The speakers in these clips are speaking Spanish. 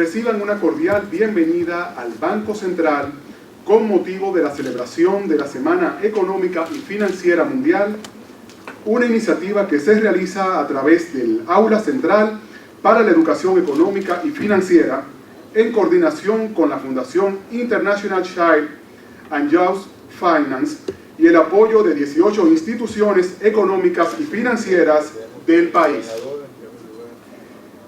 reciban una cordial bienvenida al Banco Central con motivo de la celebración de la Semana Económica y Financiera Mundial, una iniciativa que se realiza a través del Aula Central para la Educación Económica y Financiera en coordinación con la Fundación International Child and Youth Finance y el apoyo de 18 instituciones económicas y financieras del país.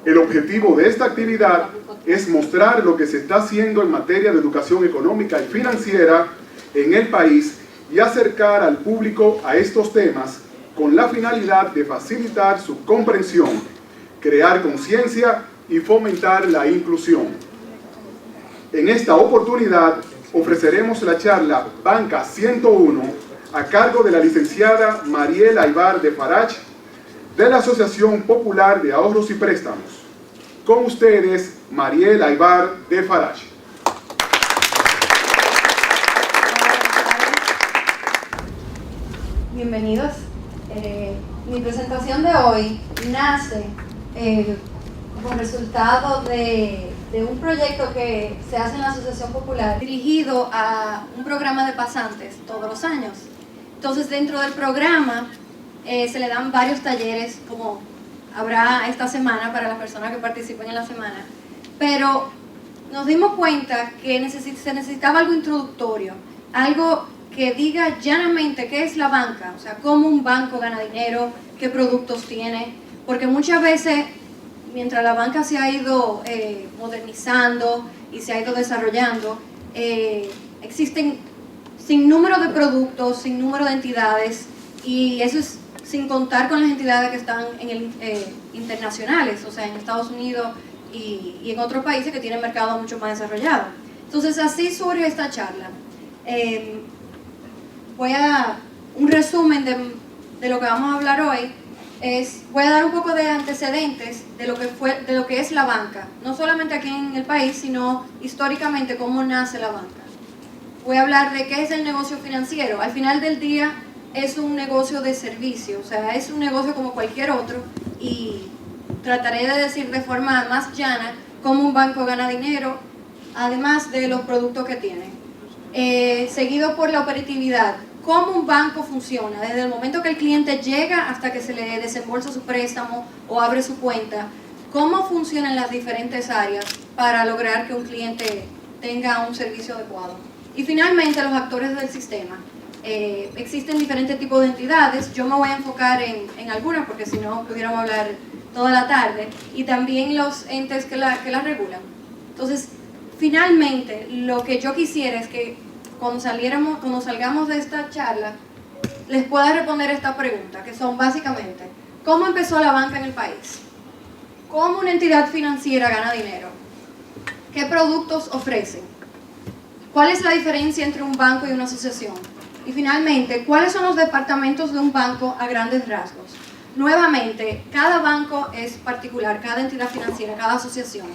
El objetivo de esta actividad es mostrar lo que se está haciendo en materia de educación económica y financiera en el país y acercar al público a estos temas con la finalidad de facilitar su comprensión, crear conciencia y fomentar la inclusión. En esta oportunidad ofreceremos la charla Banca 101 a cargo de la licenciada Mariel Aybar de Farach, de la Asociación Popular de Ahorros y Préstamos. Con ustedes, Mariel Aybar de Farach. Bienvenidos. Mi presentación de hoy nace como resultado de un proyecto que se hace en la Asociación Popular dirigido a un programa de pasantes todos los años. Entonces, dentro del programa se le dan varios talleres, como habrá esta semana para las personas que participen en la semana, pero nos dimos cuenta que se necesitaba algo introductorio, algo que diga llanamente qué es la banca, o sea, cómo un banco gana dinero, qué productos tiene, porque muchas veces, mientras la banca se ha ido modernizando y se ha ido desarrollando, existen sin número de productos, sin número de entidades, y eso es sin contar con las entidades que están internacionales, o sea, en Estados Unidos y en otros países que tienen mercados mucho más desarrollados. Entonces, así surge esta charla. Un resumen de lo que vamos a hablar hoy. Voy a dar un poco de antecedentes de lo que es la banca, no solamente aquí en el país, sino históricamente cómo nace la banca. Voy a hablar de qué es el negocio financiero. Al final del día es un negocio de servicio, o sea, es un negocio como cualquier otro, y trataré de decir de forma más llana cómo un banco gana dinero, además de los productos que tiene. Seguido por la operatividad. ¿Cómo un banco funciona? Desde el momento que el cliente llega hasta que se le desembolsa su préstamo o abre su cuenta. ¿Cómo funcionan las diferentes áreas para lograr que un cliente tenga un servicio adecuado? Y finalmente, los actores del sistema. Existen diferentes tipos de entidades. Yo me voy a enfocar en algunas porque si no pudiéramos hablar toda la tarde. Y también los entes que las regulan. Entonces, finalmente, lo que yo quisiera es que cuando salgamos de esta charla, les pueda responder esta pregunta, que son básicamente, ¿cómo empezó la banca en el país? ¿Cómo una entidad financiera gana dinero? ¿Qué productos ofrecen? ¿Cuál es la diferencia entre un banco y una asociación? Y finalmente, ¿cuáles son los departamentos de un banco a grandes rasgos? Nuevamente, cada banco es particular, cada entidad financiera, cada asociación.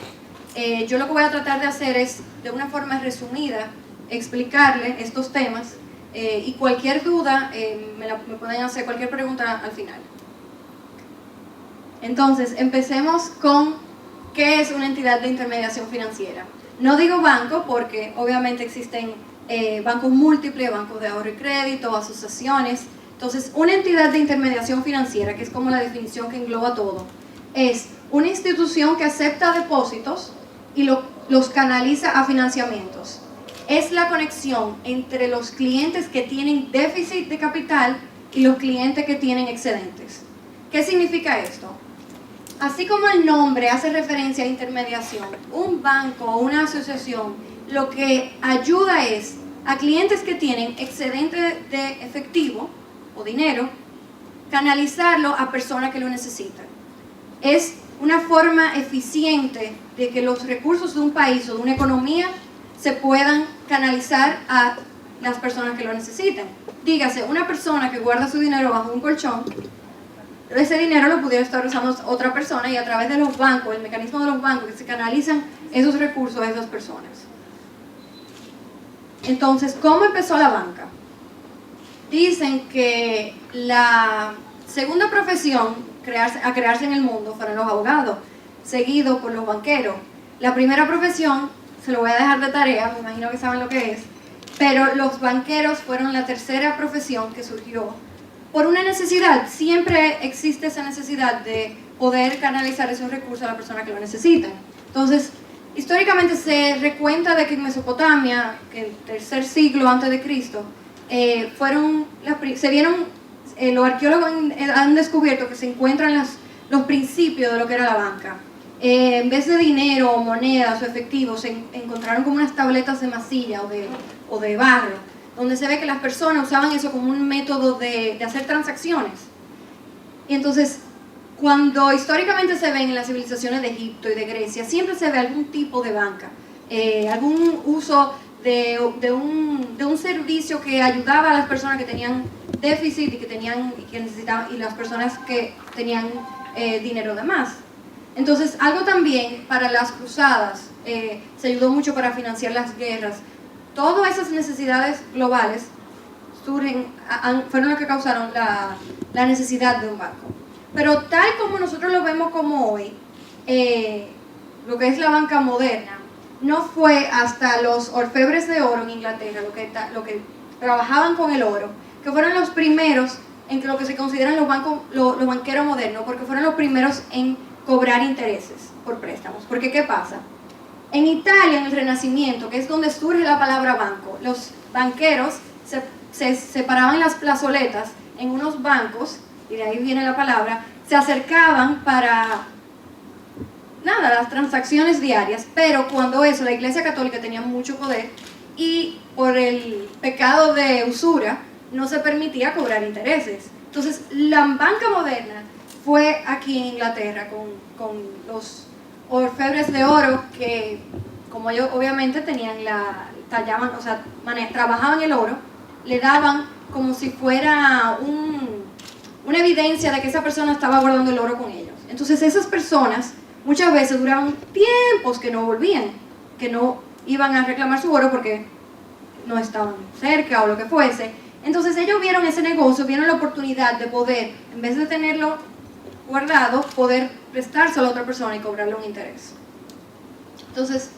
Yo lo que voy a tratar de hacer es, de una forma resumida, explicarle estos temas y cualquier duda me pueden hacer cualquier pregunta al final. Entonces, empecemos con qué es una entidad de intermediación financiera. No digo banco porque obviamente existen bancos múltiples, bancos de ahorro y crédito, asociaciones. Entonces, una entidad de intermediación financiera, que es como la definición que engloba todo, es una institución que acepta depósitos y los canaliza a financiamientos. Es la conexión entre los clientes que tienen déficit de capital y los clientes que tienen excedentes. ¿Qué significa esto? Así como el nombre hace referencia a intermediación, un banco o una asociación lo que ayuda es a clientes que tienen excedente de efectivo o dinero, canalizarlo a personas que lo necesitan. Es una forma eficiente de que los recursos de un país o de una economía se puedan canalizar a las personas que lo necesiten. Dígase, una persona que guarda su dinero bajo un colchón, ese dinero lo pudiera estar usando otra persona y a través de los bancos, el mecanismo de los bancos, que se canalizan esos recursos a esas personas. Entonces, ¿cómo empezó la banca? Dicen que la segunda profesión a crearse en el mundo fueron los abogados, seguido por los banqueros. La primera profesión, se lo voy a dejar de tarea, me imagino que saben lo que es, pero los banqueros fueron la tercera profesión que surgió por una necesidad. Siempre existe esa necesidad de poder canalizar esos recursos a la persona que lo necesita. Entonces, históricamente se recuenta de que en Mesopotamia, que el tercer siglo antes de Cristo, los arqueólogos han descubierto que se encuentran los principios de lo que era la banca. En vez de dinero o monedas o efectivos, se encontraron como unas tabletas de masilla o de barro, donde se ve que las personas usaban eso como un método de hacer transacciones. Y entonces, cuando históricamente se ven en las civilizaciones de Egipto y de Grecia, siempre se ve algún tipo de banca, algún uso de un servicio que ayudaba a las personas que tenían déficit y que necesitaban, y las personas que tenían dinero de más. Entonces, algo también para las cruzadas, se ayudó mucho para financiar las guerras. Todas esas necesidades globales fueron las que causaron la necesidad de un banco. Pero tal como nosotros lo vemos como hoy, lo que es la banca moderna, no fue hasta los orfebres de oro en Inglaterra, lo que trabajaban con el oro, que fueron los primeros en lo que se consideran los banqueros modernos, porque fueron los primeros en cobrar intereses por préstamos. Porque ¿qué pasa? En Italia, en el Renacimiento, que es donde surge la palabra banco, los banqueros se separaban en las plazoletas, en unos bancos, y de ahí viene la palabra, se acercaban para las transacciones diarias, pero cuando la Iglesia Católica tenía mucho poder y por el pecado de usura no se permitía cobrar intereses. Entonces, la banca moderna fue aquí en Inglaterra con los orfebres de oro que, como ellos obviamente trabajaban el oro, le daban como si fuera una evidencia de que esa persona estaba guardando el oro con ellos. Entonces esas personas muchas veces duraban tiempos que no volvían, que no iban a reclamar su oro porque no estaban cerca o lo que fuese. Entonces ellos vieron ese negocio, vieron la oportunidad de poder, en vez de tenerlo guardado, poder prestárselo a otra persona y cobrarle un interés. Entonces,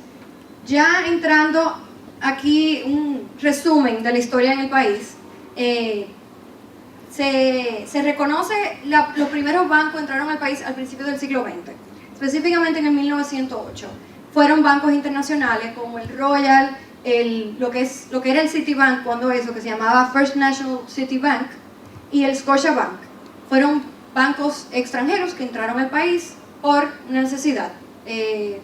ya entrando aquí un resumen de la historia en el país, se reconoce los primeros bancos entraron al país al principio del siglo XX, específicamente en el 1908. Fueron bancos internacionales como el Royal, lo que era el Citibank, cuando eso, que se llamaba First National City Bank, y el Scotiabank. Fueron bancos extranjeros que entraron al país por necesidad. El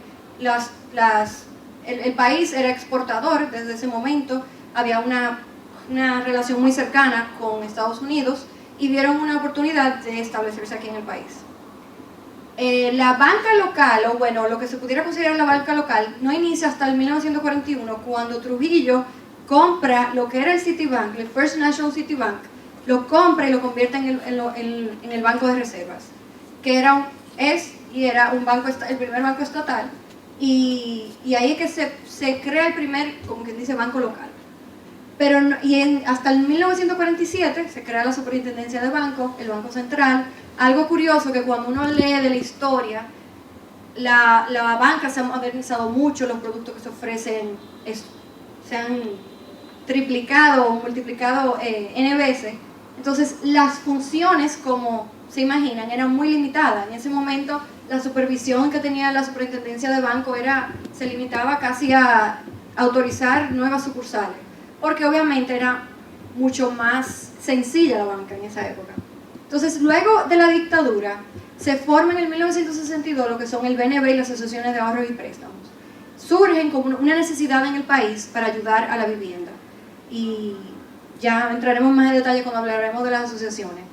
país era exportador desde ese momento, había una relación muy cercana con Estados Unidos y vieron una oportunidad de establecerse aquí en el país. La banca local, o bueno, lo que se pudiera considerar la banca local, no inicia hasta el 1941, cuando Trujillo compra lo que era el Citibank, el First National City Bank, lo compra y lo convierte en el Banco de Reservas, que era un banco, el primer banco estatal, y ahí es que se crea el primer, como quien dice, banco local. Pero hasta el 1947 se crea la Superintendencia de Bancos, el Banco Central. Algo curioso que cuando uno lee de la historia, la banca se ha modernizado mucho, los productos que se ofrecen se han triplicado o multiplicado N veces. Entonces las funciones, como se imaginan, eran muy limitadas. En ese momento la supervisión que tenía la Superintendencia de Banco se limitaba casi a autorizar nuevas sucursales, porque obviamente era mucho más sencilla la banca en esa época. Entonces, luego de la dictadura, se forma en el 1962 lo que son el BNB y las asociaciones de ahorros y préstamos. Surgen como una necesidad en el país para ayudar a la vivienda. Y ya entraremos más en detalle cuando hablaremos de las asociaciones.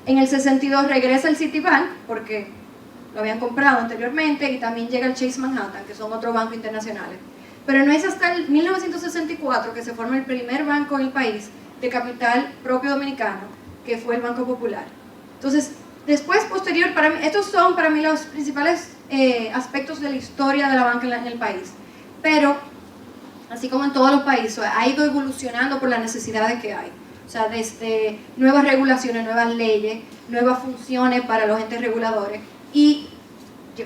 En el 62 regresa el Citibank, porque lo habían comprado anteriormente, y también llega el Chase Manhattan, que son otros bancos internacionales. Pero no es hasta el 1964 que se forma el primer banco en el país de capital propio dominicano, que fue el Banco Popular. Entonces, después, posterior, estos son para mí los principales aspectos de la historia de la banca en el país. Pero, así como en todos los países, ha ido evolucionando por las necesidades que hay. O sea, desde nuevas regulaciones, nuevas leyes, nuevas funciones para los entes reguladores. Y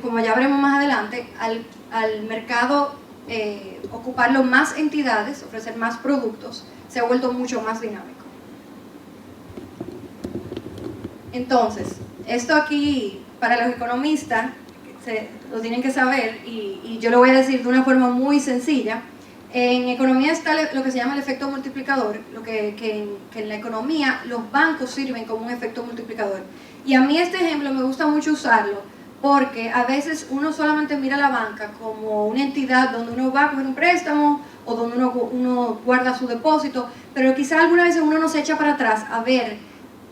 como ya veremos más adelante, al mercado ocuparlo más entidades, ofrecer más productos, se ha vuelto mucho más dinámico. Entonces, esto aquí, para los economistas, lo tienen que saber, y yo lo voy a decir de una forma muy sencilla. En economía está lo que se llama el efecto multiplicador, que en la economía los bancos sirven como un efecto multiplicador. Y a mí este ejemplo me gusta mucho usarlo, porque a veces uno solamente mira la banca como una entidad donde uno va a coger un préstamo o donde uno guarda su depósito, pero quizá alguna vez uno no se echa para atrás a ver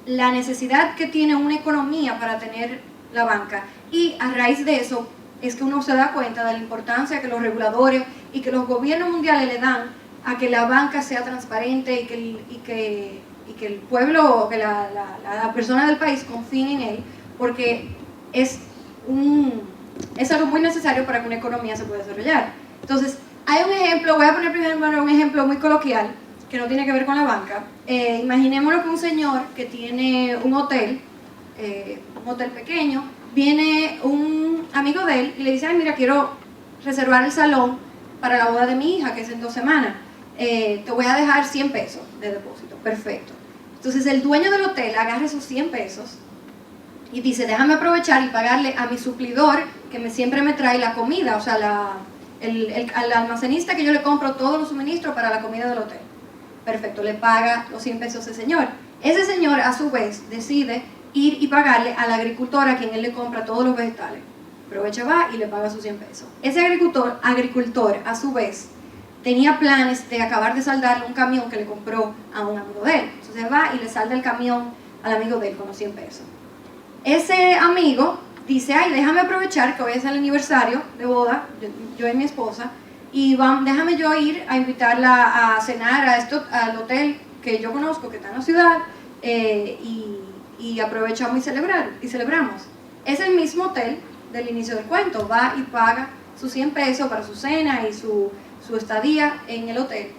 la necesidad que tiene una economía para tener la banca, y a raíz de eso es que uno se da cuenta de la importancia que los reguladores y que los gobiernos mundiales le dan a que la banca sea transparente y que el pueblo o que la persona del país confíen en él, porque es algo muy necesario para que una economía se pueda desarrollar. Entonces, hay un ejemplo, voy a poner primero un ejemplo muy coloquial que no tiene que ver con la banca. Imaginémoslo que un señor que tiene un hotel pequeño, viene un amigo de él y le dice: ay, mira, quiero reservar el salón para la boda de mi hija, que es en 2 semanas, te voy a dejar 100 pesos de depósito. Perfecto. Entonces el dueño del hotel agarra esos 100 pesos y dice: déjame aprovechar y pagarle a mi suplidor que siempre me trae la comida, o sea, al almacenista que yo le compro todos los suministros para la comida del hotel. Perfecto, le paga los 100 pesos a ese señor. Ese señor a su vez decide ir y pagarle al agricultor a quien él le compra todos los vegetales. Aprovecha, va y le paga sus 100 pesos. Ese agricultor a su vez tenía planes de acabar de saldarle un camión que le compró a un amigo de él. Entonces va y le salda el camión al amigo de él con los 100 pesos. Ese amigo dice: ay, déjame aprovechar que hoy es el aniversario de boda, yo y mi esposa, y déjame yo ir a invitarla a cenar al hotel que yo conozco, que está en la ciudad, y aprovechamos y celebramos. Es el mismo hotel del inicio del cuento, va y paga sus 100 pesos para su cena y su estadía en el hotel.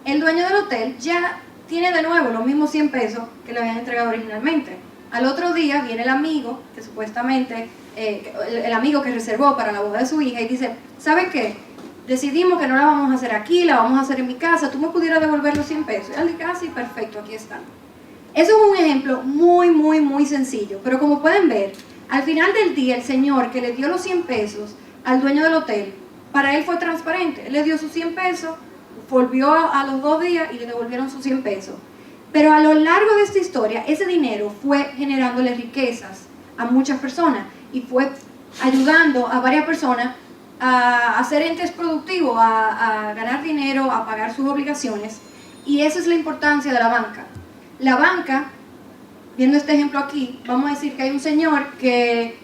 El dueño del hotel ya tiene de nuevo los mismos 100 pesos que le habían entregado originalmente. Al otro día viene el amigo que supuestamente, el amigo que reservó para la boda de su hija, y dice: ¿sabe qué? Decidimos que no la vamos a hacer aquí, la vamos a hacer en mi casa, ¿tú me pudieras devolver los 100 pesos? Y él dice: ah, sí, perfecto, aquí están. Eso es un ejemplo muy, muy, muy sencillo, pero como pueden ver, al final del día el señor que le dio los 100 pesos al dueño del hotel, para él fue transparente. Él le dio sus 100 pesos, volvió a los 2 días y le devolvieron sus 100 pesos. Pero a lo largo de esta historia, ese dinero fue generándole riquezas a muchas personas y fue ayudando a varias personas a hacer entes productivos, a ganar dinero, a pagar sus obligaciones. Y esa es la importancia de la banca. La banca, viendo este ejemplo aquí, vamos a decir que hay un señor que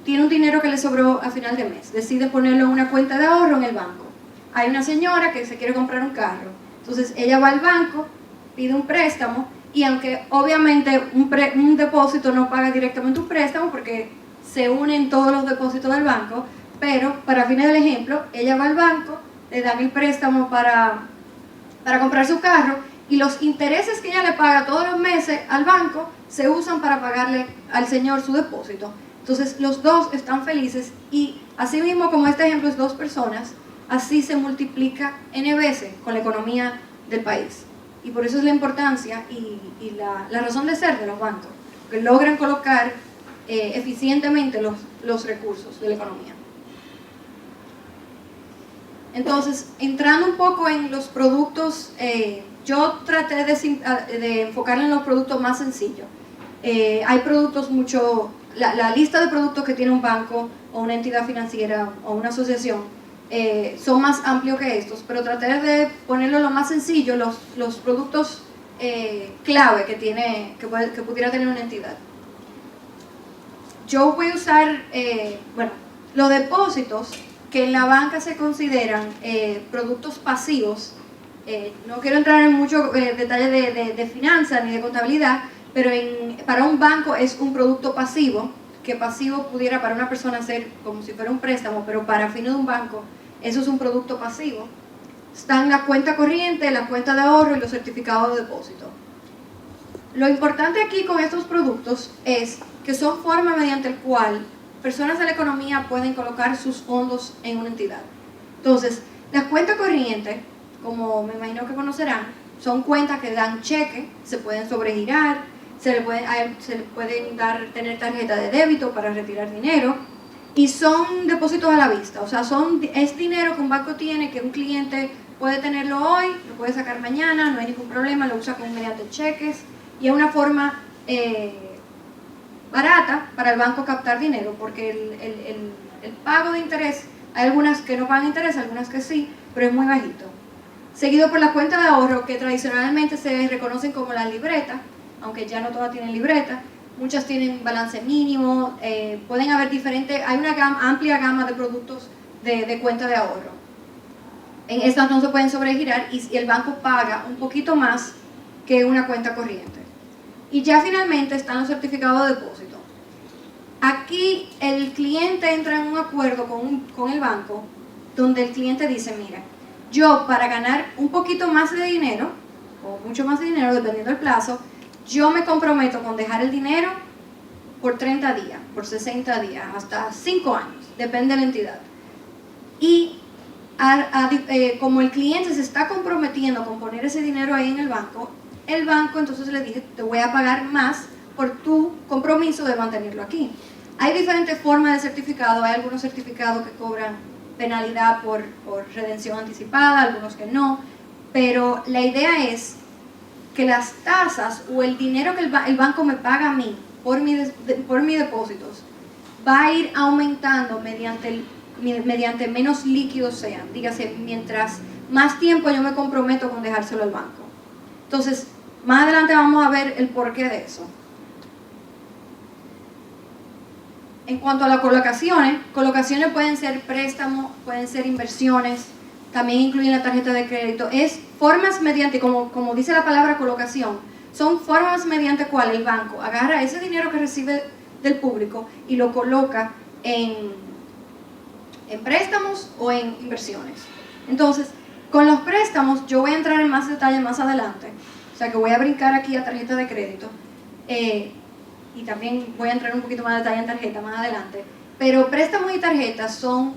tiene un dinero que le sobró a final de mes, decide ponerlo en una cuenta de ahorro en el banco. Hay una señora que se quiere comprar un carro, entonces ella va al banco, pide un préstamo, y aunque obviamente un depósito no paga directamente un préstamo porque se unen todos los depósitos del banco, pero para fines del ejemplo, ella va al banco, le dan el préstamo para comprar su carro, y los intereses que ella le paga todos los meses al banco se usan para pagarle al señor su depósito. Entonces los dos están felices, y así mismo como este ejemplo es 2 personas, así se multiplica n veces con la economía del país. Y por eso es la importancia y la razón de ser de los bancos, que logran colocar eficientemente los recursos de la economía. Entonces, entrando un poco en los productos, yo traté de enfocarme en los productos más sencillos. Hay productos la lista de productos que tiene un banco o una entidad financiera o una asociación son más amplios que estos, pero traté de ponerlo lo más sencillo, los productos clave que pudiera tener una entidad. Yo voy a usar, los depósitos que en la banca se consideran productos pasivos. No quiero entrar en mucho detalle de finanzas ni de contabilidad, pero para un banco es un producto pasivo, que pasivo pudiera para una persona ser como si fuera un préstamo, pero para fines de un banco eso es un producto pasivo. Están la cuenta corriente, la cuenta de ahorro y los certificados de depósito. Lo importante aquí con estos productos es que son formas mediante el cual personas de la economía pueden colocar sus fondos en una entidad. Entonces, las cuentas corrientes, como me imagino que conocerán, son cuentas que dan cheque, se pueden sobregirar, se le pueden tener tarjeta de débito para retirar dinero, y son depósitos a la vista. O sea, es dinero que un banco tiene, que un cliente puede tenerlo hoy, lo puede sacar mañana, no hay ningún problema, lo usa mediante cheques, y es una forma barata para el banco captar dinero, porque el pago de interés, hay algunas que no pagan interés, algunas que sí, pero es muy bajito. Seguido por la cuenta de ahorro, que tradicionalmente se reconocen como la libreta, aunque ya no todas tienen libreta. Muchas tienen balance mínimo, pueden haber diferentes, hay una amplia gama de productos de cuenta de ahorro. En estas no se pueden sobregirar y el banco paga un poquito más que una cuenta corriente. Y ya finalmente están los certificados de depósito. Aquí el cliente entra en un acuerdo con el banco, donde el cliente dice, mira, yo para ganar un poquito más de dinero, o mucho más de dinero, dependiendo del plazo, yo me comprometo con dejar el dinero por 30 días, por 60 días, hasta 5 años, depende de la entidad. Y como el cliente se está comprometiendo con poner ese dinero ahí en el banco entonces le dije, te voy a pagar más por tu compromiso de mantenerlo aquí. Hay diferentes formas de certificado, hay algunos certificados que cobran penalidad por redención anticipada, algunos que no, pero la idea es que las tasas o el dinero que el banco me paga a mí por mis depósitos va a ir aumentando mediante menos líquidos sean, dígase, mientras más tiempo yo me comprometo con dejárselo al banco. Entonces, más adelante vamos a ver el porqué de eso. En cuanto a las colocaciones pueden ser préstamos, pueden ser inversiones, también incluyen la tarjeta de crédito. Es formas mediante, como dice la palabra colocación, son formas mediante cuales el banco agarra ese dinero que recibe del público y lo coloca en préstamos o en inversiones. Entonces, con los préstamos yo voy a entrar en más detalle más adelante, o sea que voy a brincar aquí a tarjeta de crédito, y también voy a entrar un poquito más de detalle en tarjeta más adelante, pero préstamos y tarjetas son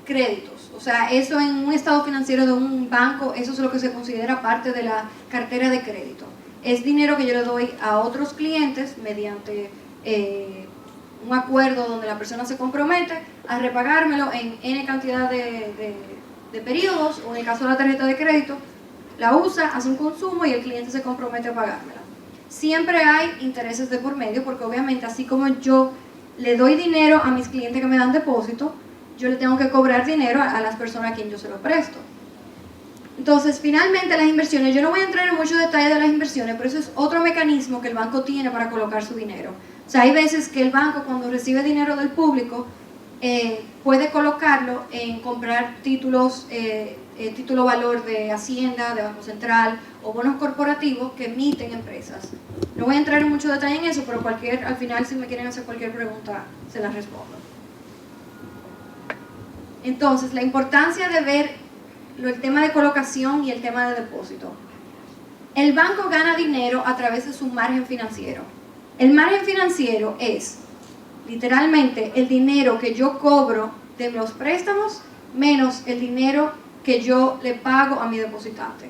créditos, o sea, eso en un estado financiero de un banco, eso es lo que se considera parte de la cartera de crédito. Es dinero que yo le doy a otros clientes mediante un acuerdo donde la persona se compromete a repagármelo en N cantidad de periodos, o en el caso de la tarjeta de crédito, la usa, hace un consumo y el cliente se compromete a pagármela. Siempre hay intereses de por medio, porque obviamente así como yo le doy dinero a mis clientes que me dan depósito, yo le tengo que cobrar dinero a las personas a quien yo se lo presto. Entonces, finalmente las inversiones, yo no voy a entrar en muchos detalles de las inversiones, pero eso es otro mecanismo que el banco tiene para colocar su dinero. O sea, hay veces que el banco, cuando recibe dinero del público, puede colocarlo en comprar títulos, título valor de Hacienda, de Banco Central o bonos corporativos que emiten empresas. No voy a entrar en mucho detalle en eso, pero al final si me quieren hacer cualquier pregunta, se las respondo. Entonces, la importancia de ver el tema de colocación y el tema de depósito. El banco gana dinero a través de su margen financiero. El margen financiero es literalmente el dinero que yo cobro de los préstamos menos el dinero que yo le pago a mi depositante.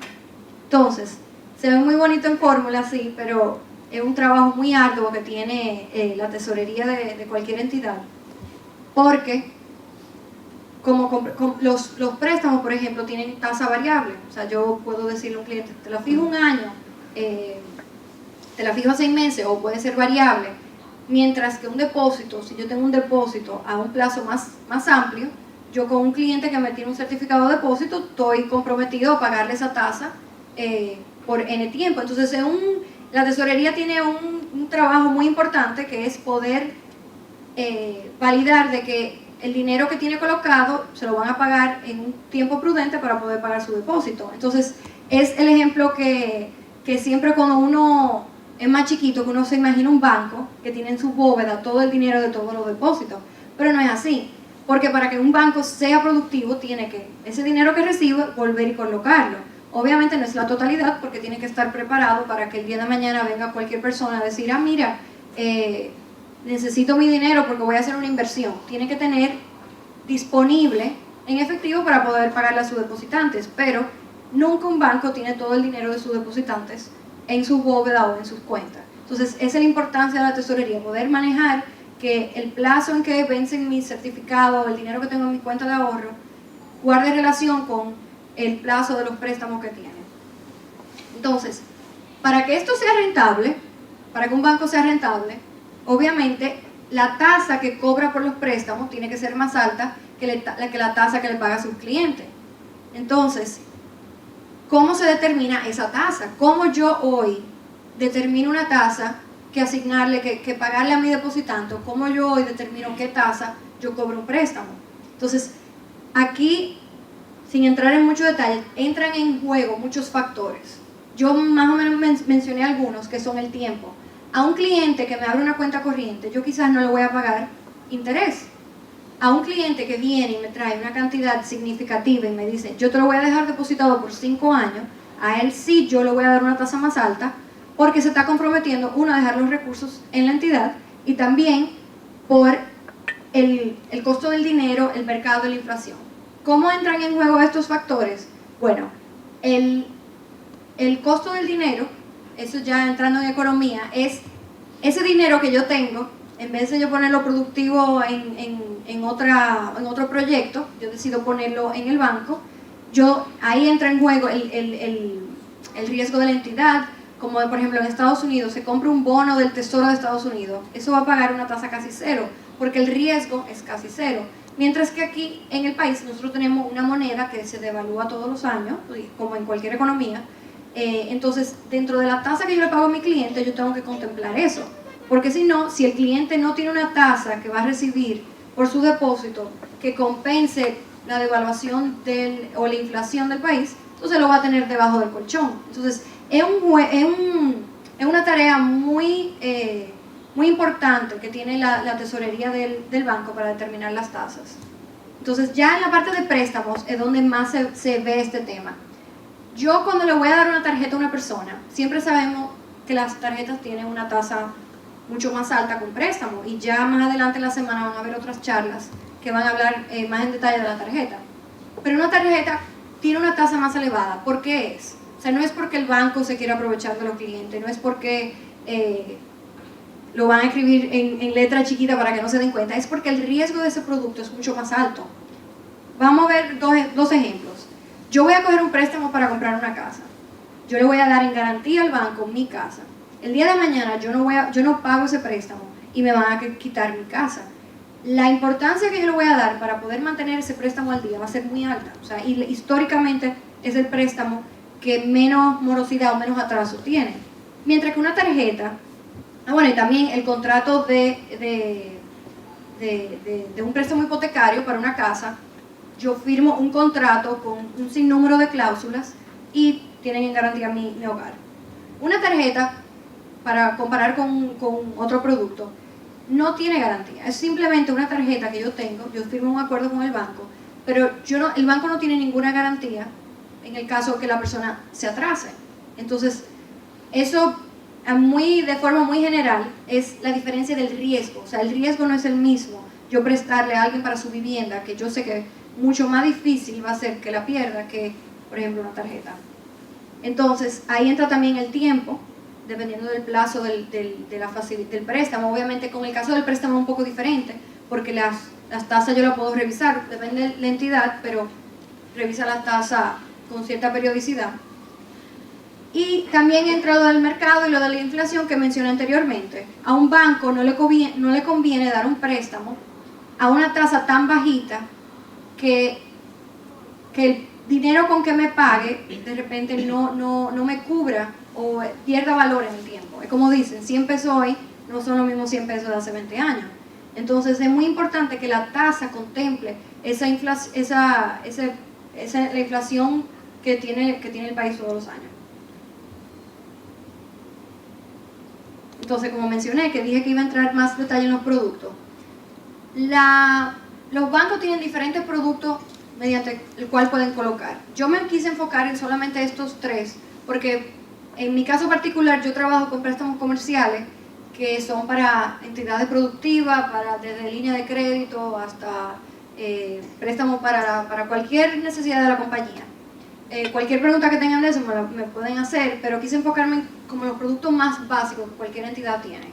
Entonces, se ve muy bonito en fórmula, sí, pero es un trabajo muy arduo que tiene la tesorería de cualquier entidad, porque los préstamos, por ejemplo, tienen tasa variable. O sea, yo puedo decirle a un cliente, te la fijo un año, te la fijo a 6 meses, o puede ser variable. Mientras que un depósito, si yo tengo un depósito a un plazo más amplio, yo con un cliente que me tiene un certificado de depósito, estoy comprometido a pagarle esa tasa por N tiempo. Entonces, la tesorería tiene un trabajo muy importante, que es poder validar de que el dinero que tiene colocado se lo van a pagar en un tiempo prudente para poder pagar su depósito. Entonces, es el ejemplo que siempre cuando uno es más chiquito, que uno se imagina un banco que tiene en su bóveda todo el dinero de todos los depósitos, pero no es así, porque para que un banco sea productivo tiene que, ese dinero que recibe, volver y colocarlo. Obviamente no es la totalidad, porque tiene que estar preparado para que el día de mañana venga cualquier persona a decir, mira, necesito mi dinero porque voy a hacer una inversión, tiene que tener disponible en efectivo para poder pagarle a sus depositantes, pero nunca un banco tiene todo el dinero de sus depositantes en su bóveda o en sus cuentas. Entonces, esa es la importancia de la tesorería, poder manejar que el plazo en que vencen mis certificados, el dinero que tengo en mi cuenta de ahorro, guarde relación con el plazo de los préstamos que tienen. Entonces, para que esto sea rentable, para que un banco sea rentable, obviamente la tasa que cobra por los préstamos tiene que ser más alta que la tasa que le paga a sus clientes. Entonces, ¿cómo se determina esa tasa? ¿Cómo yo hoy determino una tasa que asignarle, que pagarle a mi depositante? ¿Cómo yo hoy determino qué tasa yo cobro un préstamo? Entonces, aquí, sin entrar en muchos detalles, entran en juego muchos factores. Yo más o menos mencioné algunos, que son el tiempo. A un cliente que me abre una cuenta corriente, yo quizás no le voy a pagar interés. A un cliente que viene y me trae una cantidad significativa y me dice, yo te lo voy a dejar depositado por 5 años, a él sí yo le voy a dar una tasa más alta, porque se está comprometiendo, uno, a dejar los recursos en la entidad, y también por el costo del dinero, el mercado y la inflación. ¿Cómo entran en juego estos factores? Bueno, el costo del dinero, eso ya entrando en economía, es ese dinero que yo tengo, en vez de yo ponerlo productivo en otro proyecto, yo decido ponerlo en el banco, ahí entra en juego el riesgo de la entidad. Como por ejemplo en Estados Unidos se compra un bono del Tesoro de Estados Unidos, eso va a pagar una tasa casi cero, porque el riesgo es casi cero. Mientras que aquí en el país nosotros tenemos una moneda que se devalúa todos los años, como en cualquier economía. Entonces, dentro de la tasa que yo le pago a mi cliente, yo tengo que contemplar eso. Porque si no, si el cliente no tiene una tasa que va a recibir por su depósito que compense la devaluación o la inflación del país, entonces lo va a tener debajo del colchón. Entonces, es una tarea muy importante que tiene la tesorería del banco para determinar las tasas. Entonces, ya en la parte de préstamos es donde más se ve este tema. Yo cuando le voy a dar una tarjeta a una persona, siempre sabemos que las tarjetas tienen una tasa mucho más alta que un préstamo, y ya más adelante en la semana van a haber otras charlas que van a hablar más en detalle de la tarjeta. Pero una tarjeta tiene una tasa más elevada. ¿Por qué es? O sea, no es porque el banco se quiera aprovechar de los clientes, no es porque lo van a escribir en letra chiquita para que no se den cuenta, es porque el riesgo de ese producto es mucho más alto. Vamos a ver dos ejemplos. Yo voy a coger un préstamo para comprar una casa. Yo le voy a dar en garantía al banco mi casa. El día de mañana yo no pago ese préstamo y me van a quitar mi casa. La importancia que yo le voy a dar para poder mantener ese préstamo al día va a ser muy alta. O sea, y históricamente es el préstamo que menos morosidad o menos atraso tiene. Mientras que una tarjeta, bueno, y también el contrato de un préstamo hipotecario para una casa, yo firmo un contrato con un sinnúmero de cláusulas y tienen en garantía mi hogar. Una tarjeta, para comparar con otro producto, no tiene garantía. Es simplemente una tarjeta que yo tengo, yo firmo un acuerdo con el banco, pero el banco no tiene ninguna garantía en el caso que la persona se atrase. Entonces, eso de forma muy general es la diferencia del riesgo. O sea, el riesgo no es el mismo yo prestarle a alguien para su vivienda, que yo sé que mucho más difícil va a ser que la pierda que, por ejemplo, una tarjeta. Entonces, ahí entra también el tiempo, dependiendo del plazo del préstamo. Obviamente, con el caso del préstamo es un poco diferente, porque las tasas yo las puedo revisar, depende de la entidad, pero revisa la tasa con cierta periodicidad. Y también entra lo del mercado y lo de la inflación que mencioné anteriormente. A un banco no le conviene dar un préstamo a una tasa tan bajita que el dinero con que me pague de repente no me cubra o pierda valor en el tiempo. Es como dicen, 100 pesos hoy no son los mismos 100 pesos de hace 20 años. Entonces es muy importante que la tasa contemple la inflación que tiene el país todos los años. Entonces, como mencioné, que dije que iba a entrar más detalle en los productos, los bancos tienen diferentes productos mediante el cual pueden colocar. Yo me quise enfocar en solamente estos tres, porque en mi caso particular yo trabajo con préstamos comerciales que son para entidades productivas, desde línea de crédito hasta préstamos para cualquier necesidad de la compañía. Cualquier pregunta que tengan de eso me pueden hacer, pero quise enfocarme en como los productos más básicos que cualquier entidad tiene,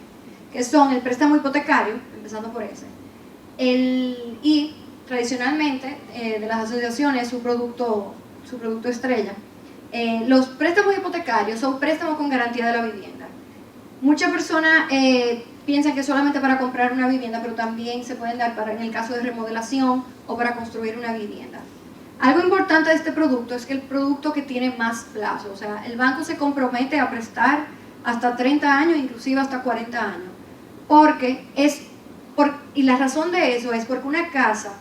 que son el préstamo hipotecario, empezando por ese, y tradicionalmente de las asociaciones su producto estrella. Los préstamos hipotecarios son préstamos con garantía de la vivienda. Muchas personas piensan que solamente para comprar una vivienda, pero también se pueden dar en el caso de remodelación o para construir una vivienda. Algo importante de este producto es que el producto que tiene más plazo, o sea, el banco se compromete a prestar hasta 30 años, inclusive hasta 40 años, y la razón de eso es porque una casa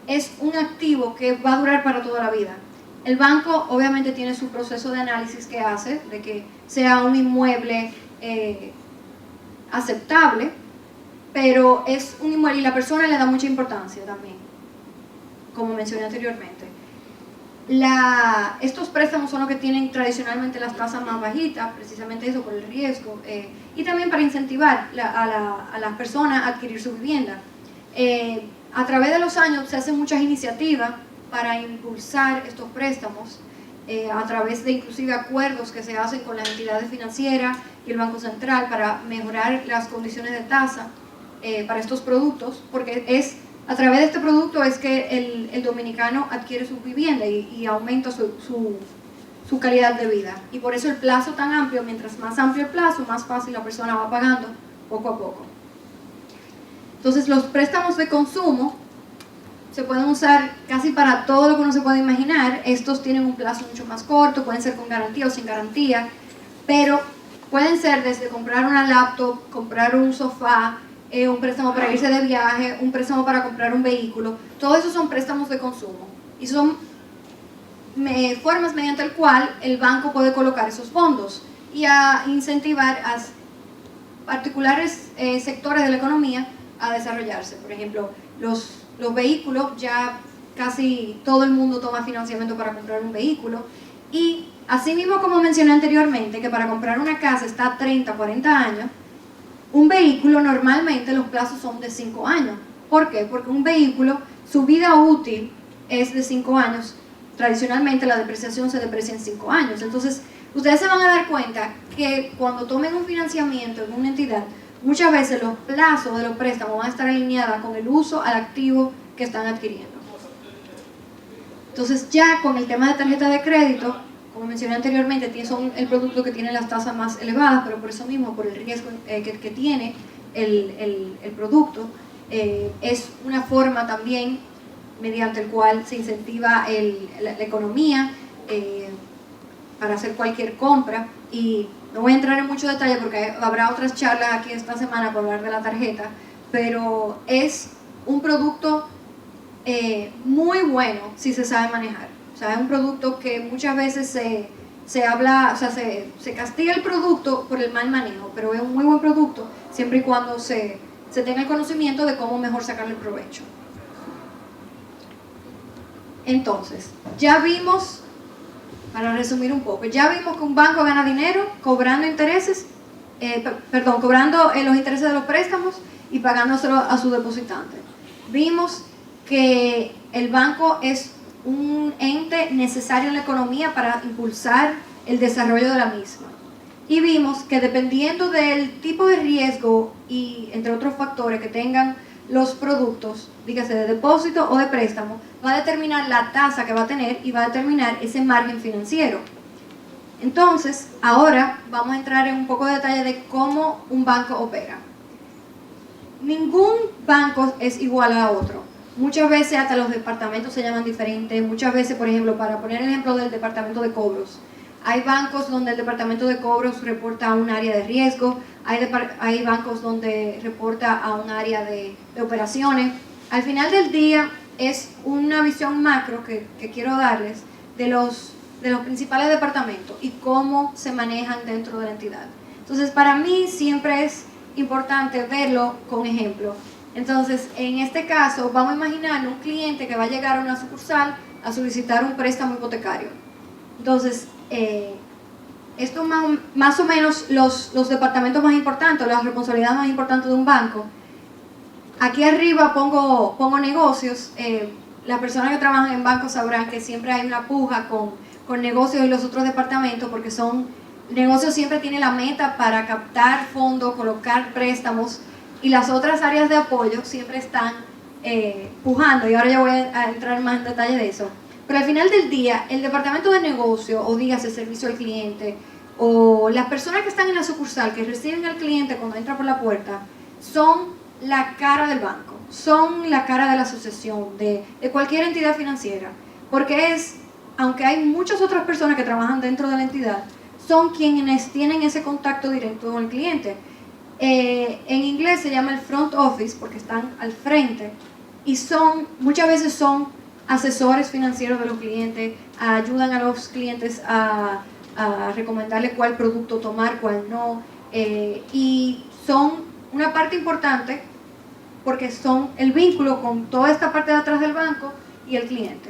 es un activo que va a durar para toda la vida. El banco obviamente tiene su proceso de análisis que hace, de que sea un inmueble aceptable, pero es un inmueble y la persona le da mucha importancia también, como mencioné anteriormente. Estos préstamos son los que tienen tradicionalmente las tasas más bajitas, precisamente eso por el riesgo, y también para incentivar a las personas a adquirir su vivienda. A través de los años se hacen muchas iniciativas para impulsar estos préstamos, a través de inclusive acuerdos que se hacen con las entidades financieras y el Banco Central para mejorar las condiciones de tasa para estos productos, porque a través de este producto es que el dominicano adquiere su vivienda y aumenta su calidad de vida. Y por eso el plazo tan amplio, mientras más amplio el plazo, más fácil la persona va pagando poco a poco. Entonces los préstamos de consumo se pueden usar casi para todo lo que uno se puede imaginar. Estos tienen un plazo mucho más corto, pueden ser con garantía o sin garantía, pero pueden ser desde comprar una laptop, comprar un sofá, un préstamo para irse de viaje, un préstamo para comprar un vehículo. Todo eso son préstamos de consumo y son formas mediante el cual el banco puede colocar esos fondos y a incentivar a particulares sectores de la economía a desarrollarse. Por ejemplo, los vehículos, ya casi todo el mundo toma financiamiento para comprar un vehículo, y así mismo como mencioné anteriormente que para comprar una casa está a 30, 40 años, un vehículo normalmente los plazos son de 5 años. ¿Por qué? Porque un vehículo, su vida útil es de 5 años. Tradicionalmente la depreciación se deprecia en 5 años. Entonces, ustedes se van a dar cuenta que cuando tomen un financiamiento en una entidad, muchas veces los plazos de los préstamos van a estar alineados con el uso al activo que están adquiriendo. Entonces, ya con el tema de tarjeta de crédito, como mencioné anteriormente, son el producto que tiene las tasas más elevadas, pero por eso mismo, por el riesgo que tiene el producto, es una forma también mediante el cual se incentiva la economía para hacer cualquier compra. Y no voy a entrar en mucho detalle porque habrá otras charlas aquí esta semana para hablar de la tarjeta, pero es un producto muy bueno si se sabe manejar. O sea, es un producto que muchas veces se habla, o sea, se castiga el producto por el mal manejo, pero es un muy buen producto siempre y cuando se tenga el conocimiento de cómo mejor sacarle el provecho. Entonces, ya vimos, para resumir un poco, ya vimos que un banco gana dinero cobrando intereses, cobrando los intereses de los préstamos y pagándoselo a su depositante. Vimos que el banco es un ente necesario en la economía para impulsar el desarrollo de la misma. Y vimos que dependiendo del tipo de riesgo y entre otros factores que tengan los productos, dígase de depósito o de préstamo, va a determinar la tasa que va a tener y va a determinar ese margen financiero. Entonces, ahora vamos a entrar en un poco de detalle de cómo un banco opera. Ningún banco es igual a otro. Muchas veces hasta los departamentos se llaman diferentes. Muchas veces, por ejemplo, para poner el ejemplo del departamento de cobros, hay bancos donde el departamento de cobros reporta a un área de riesgo, hay bancos donde reporta a un área de operaciones. Al final del día es una visión macro que quiero darles de los principales departamentos y cómo se manejan dentro de la entidad. Entonces, para mí siempre es importante verlo con ejemplo. Entonces, en este caso, vamos a imaginar un cliente que va a llegar a una sucursal a solicitar un préstamo hipotecario. Entonces, esto más o menos los departamentos más importantes, las responsabilidades más importantes de un banco. Aquí arriba pongo negocios. Las personas que trabajan en bancos sabrán que siempre hay una puja con negocios y los otros departamentos, porque negocios siempre tiene la meta para captar fondos, colocar préstamos, y las otras áreas de apoyo siempre están pujando, y ahora ya voy a entrar más en detalle de eso. Pero al final del día, el departamento de negocio, o dígase servicio al cliente, o las personas que están en la sucursal, que reciben al cliente cuando entra por la puerta, son la cara del banco, son la cara de la asociación, de cualquier entidad financiera, porque aunque hay muchas otras personas que trabajan dentro de la entidad, son quienes tienen ese contacto directo con el cliente. En inglés se llama el front office porque están al frente, y muchas veces son asesores financieros de los clientes, ayudan a los clientes a recomendarle cuál producto tomar, cuál no, y son una parte importante porque son el vínculo con toda esta parte de atrás del banco y el cliente.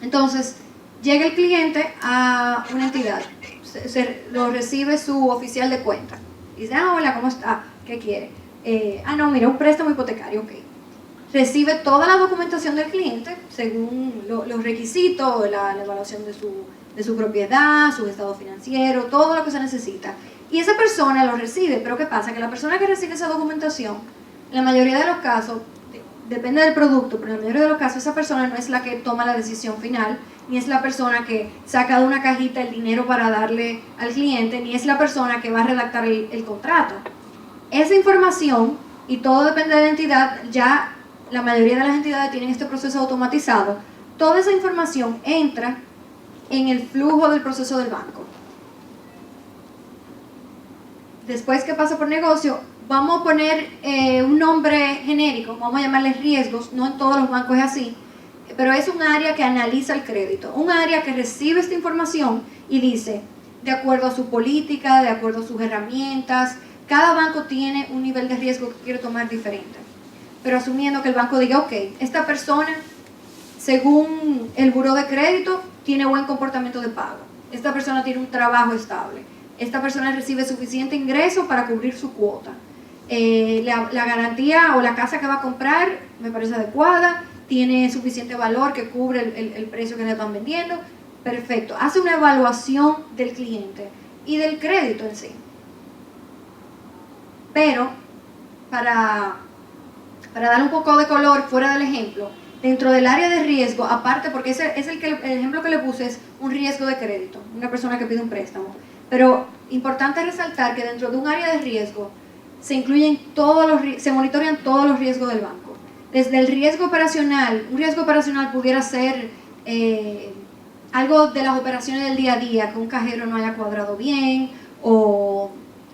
Entonces, llega el cliente a una entidad, lo recibe su oficial de cuenta, y dice, hola, ¿cómo está? ¿Qué quiere? No, mira, un préstamo hipotecario, ok. Recibe toda la documentación del cliente según los requisitos, la evaluación de su propiedad, su estado financiero, todo lo que se necesita. Y esa persona lo recibe, pero ¿qué pasa? Que la persona que recibe esa documentación, en la mayoría de los casos, depende del producto, pero en la mayoría de los casos esa persona no es la que toma la decisión final, ni es la persona que saca de una cajita el dinero para darle al cliente, ni es la persona que va a redactar el contrato. Esa información, y todo depende de la entidad, ya la mayoría de las entidades tienen este proceso automatizado, toda esa información entra en el flujo del proceso del banco. Después que pasa por negocio, vamos a poner un nombre genérico, vamos a llamarle riesgos, no en todos los bancos es así, pero es un área que analiza el crédito, un área que recibe esta información y dice, de acuerdo a su política, de acuerdo a sus herramientas, cada banco tiene un nivel de riesgo que quiere tomar diferente. Pero asumiendo que el banco diga, ok, esta persona, según el buró de crédito, tiene buen comportamiento de pago. Esta persona tiene un trabajo estable. Esta persona recibe suficiente ingreso para cubrir su cuota. La garantía o la casa que va a comprar me parece adecuada, tiene suficiente valor que cubre el precio que le están vendiendo. Perfecto. Hace una evaluación del cliente y del crédito en sí. Pero, para dar un poco de color fuera del ejemplo, dentro del área de riesgo, aparte, porque el ejemplo que le puse es un riesgo de crédito, una persona que pide un préstamo, pero importante resaltar que dentro de un área de riesgo se monitorean todos los riesgos del banco. Desde el riesgo operacional, un riesgo operacional pudiera ser algo de las operaciones del día a día, que un cajero no haya cuadrado bien, o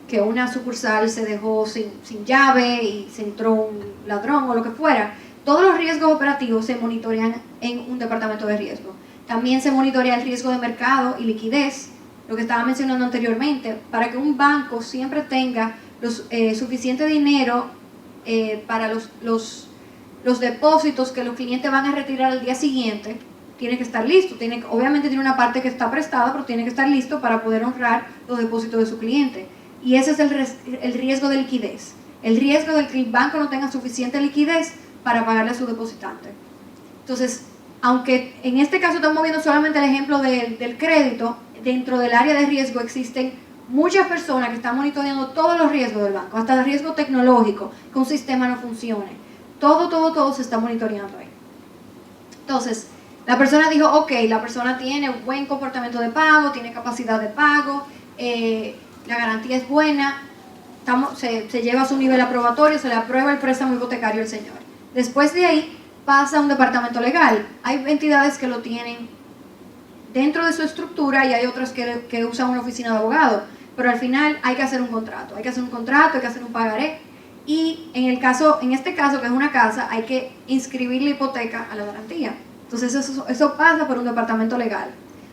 que una sucursal se dejó sin llave y se entró un ladrón o lo que fuera. Todos los riesgos operativos se monitorean en un departamento de riesgo. También se monitorea el riesgo de mercado y liquidez, lo que estaba mencionando anteriormente, para que un banco siempre tenga suficiente dinero para los depósitos que los clientes van a retirar al día siguiente. Tiene que estar listo, obviamente tiene una parte que está prestada, pero tiene que estar listo para poder honrar los depósitos de su cliente. Y ese es el riesgo de liquidez. El riesgo de que el banco no tenga suficiente liquidez para pagarle a su depositante. Entonces, aunque en este caso estamos viendo solamente el ejemplo del crédito, dentro del área de riesgo existen muchas personas que están monitoreando todos los riesgos del banco, hasta el riesgo tecnológico, que un sistema no funcione. Todo se está monitoreando ahí. Entonces, la persona dijo, ok, la persona tiene un buen comportamiento de pago, tiene capacidad de pago, la garantía es buena, se lleva a su nivel aprobatorio, se le aprueba el préstamo hipotecario al señor. Después de ahí pasa a un departamento legal. Hay entidades que lo tienen dentro de su estructura y hay otras que usan una oficina de abogado, pero al final hay que hacer un contrato, hay que hacer un pagaré, y en este caso, que es una casa, hay que inscribir la hipoteca a la garantía. Entonces eso pasa por un departamento legal.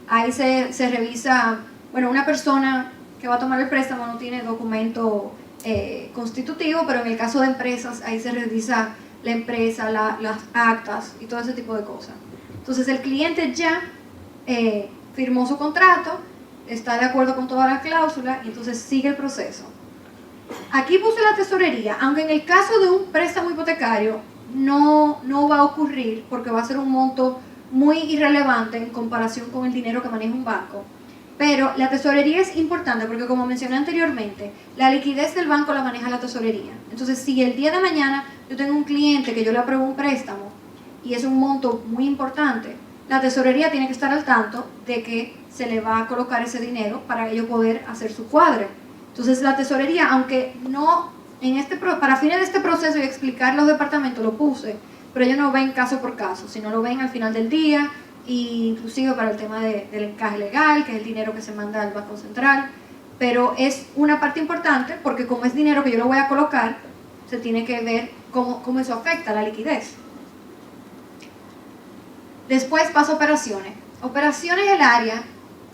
Ahí se revisa, una persona que va a tomar el préstamo no tiene documento constitutivo, pero en el caso de empresas, ahí se revisa la empresa, las actas y todo ese tipo de cosas. Entonces el cliente ya firmó su contrato, está de acuerdo con todas las cláusulas y entonces sigue el proceso. Aquí puse la tesorería, aunque en el caso de un préstamo hipotecario no va a ocurrir porque va a ser un monto muy irrelevante en comparación con el dinero que maneja un banco. Pero la tesorería es importante porque, como mencioné anteriormente, la liquidez del banco la maneja la tesorería. Entonces, si el día de mañana yo tengo un cliente que yo le apruebo un préstamo y es un monto muy importante, la tesorería tiene que estar al tanto de que se le va a colocar ese dinero para ellos poder hacer su cuadre. Entonces, la tesorería, aunque no, para fines de este proceso y explicar los departamentos lo puse, pero ellos no ven caso por caso, sino lo ven al final del día, e inclusive para el tema del encaje legal, que es el dinero que se manda al Banco Central, pero es una parte importante porque como es dinero que yo lo voy a colocar, se tiene que ver cómo eso afecta a la liquidez. Después paso a operaciones. Operaciones es el área,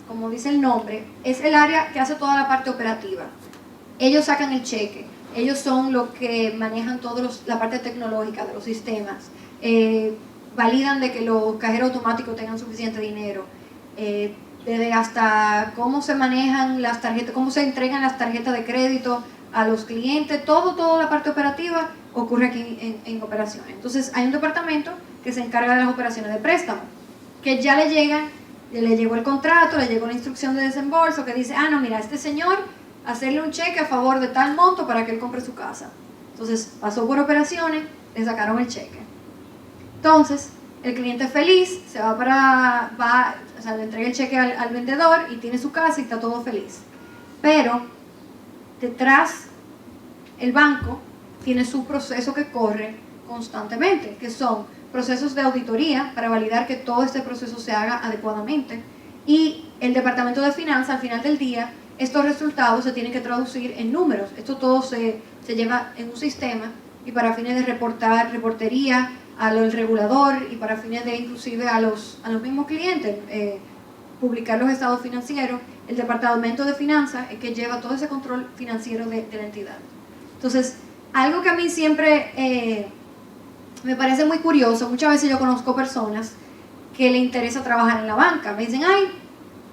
como dice el nombre, es el área que hace toda la parte operativa. Ellos sacan el cheque, ellos son los que manejan toda la parte tecnológica de los sistemas, validan de que los cajeros automáticos tengan suficiente dinero, desde hasta cómo se manejan las tarjetas, cómo se entregan las tarjetas de crédito a los clientes, toda la parte operativa ocurre aquí en operaciones. Entonces hay un departamento que se encarga de las operaciones de préstamo, que ya le llegó el contrato, le llegó la instrucción de desembolso que dice, no, mira, a este señor hacerle un cheque a favor de tal monto para que él compre su casa. Entonces pasó por operaciones, le sacaron el cheque. Entonces, el cliente feliz se le entrega el cheque al vendedor y tiene su casa y está todo feliz. Pero detrás, el banco tiene su proceso que corre constantemente, que son procesos de auditoría para validar que todo este proceso se haga adecuadamente, y el departamento de finanzas al final del día, estos resultados se tienen que traducir en números. Esto todo se lleva en un sistema y para fines de reportería al regulador y para fines de inclusive a los mismos clientes, publicar los estados financieros, el departamento de finanzas es que lleva todo ese control financiero de la entidad. Entonces, algo que a mí siempre me parece muy curioso, muchas veces yo conozco personas que le interesa trabajar en la banca, me dicen,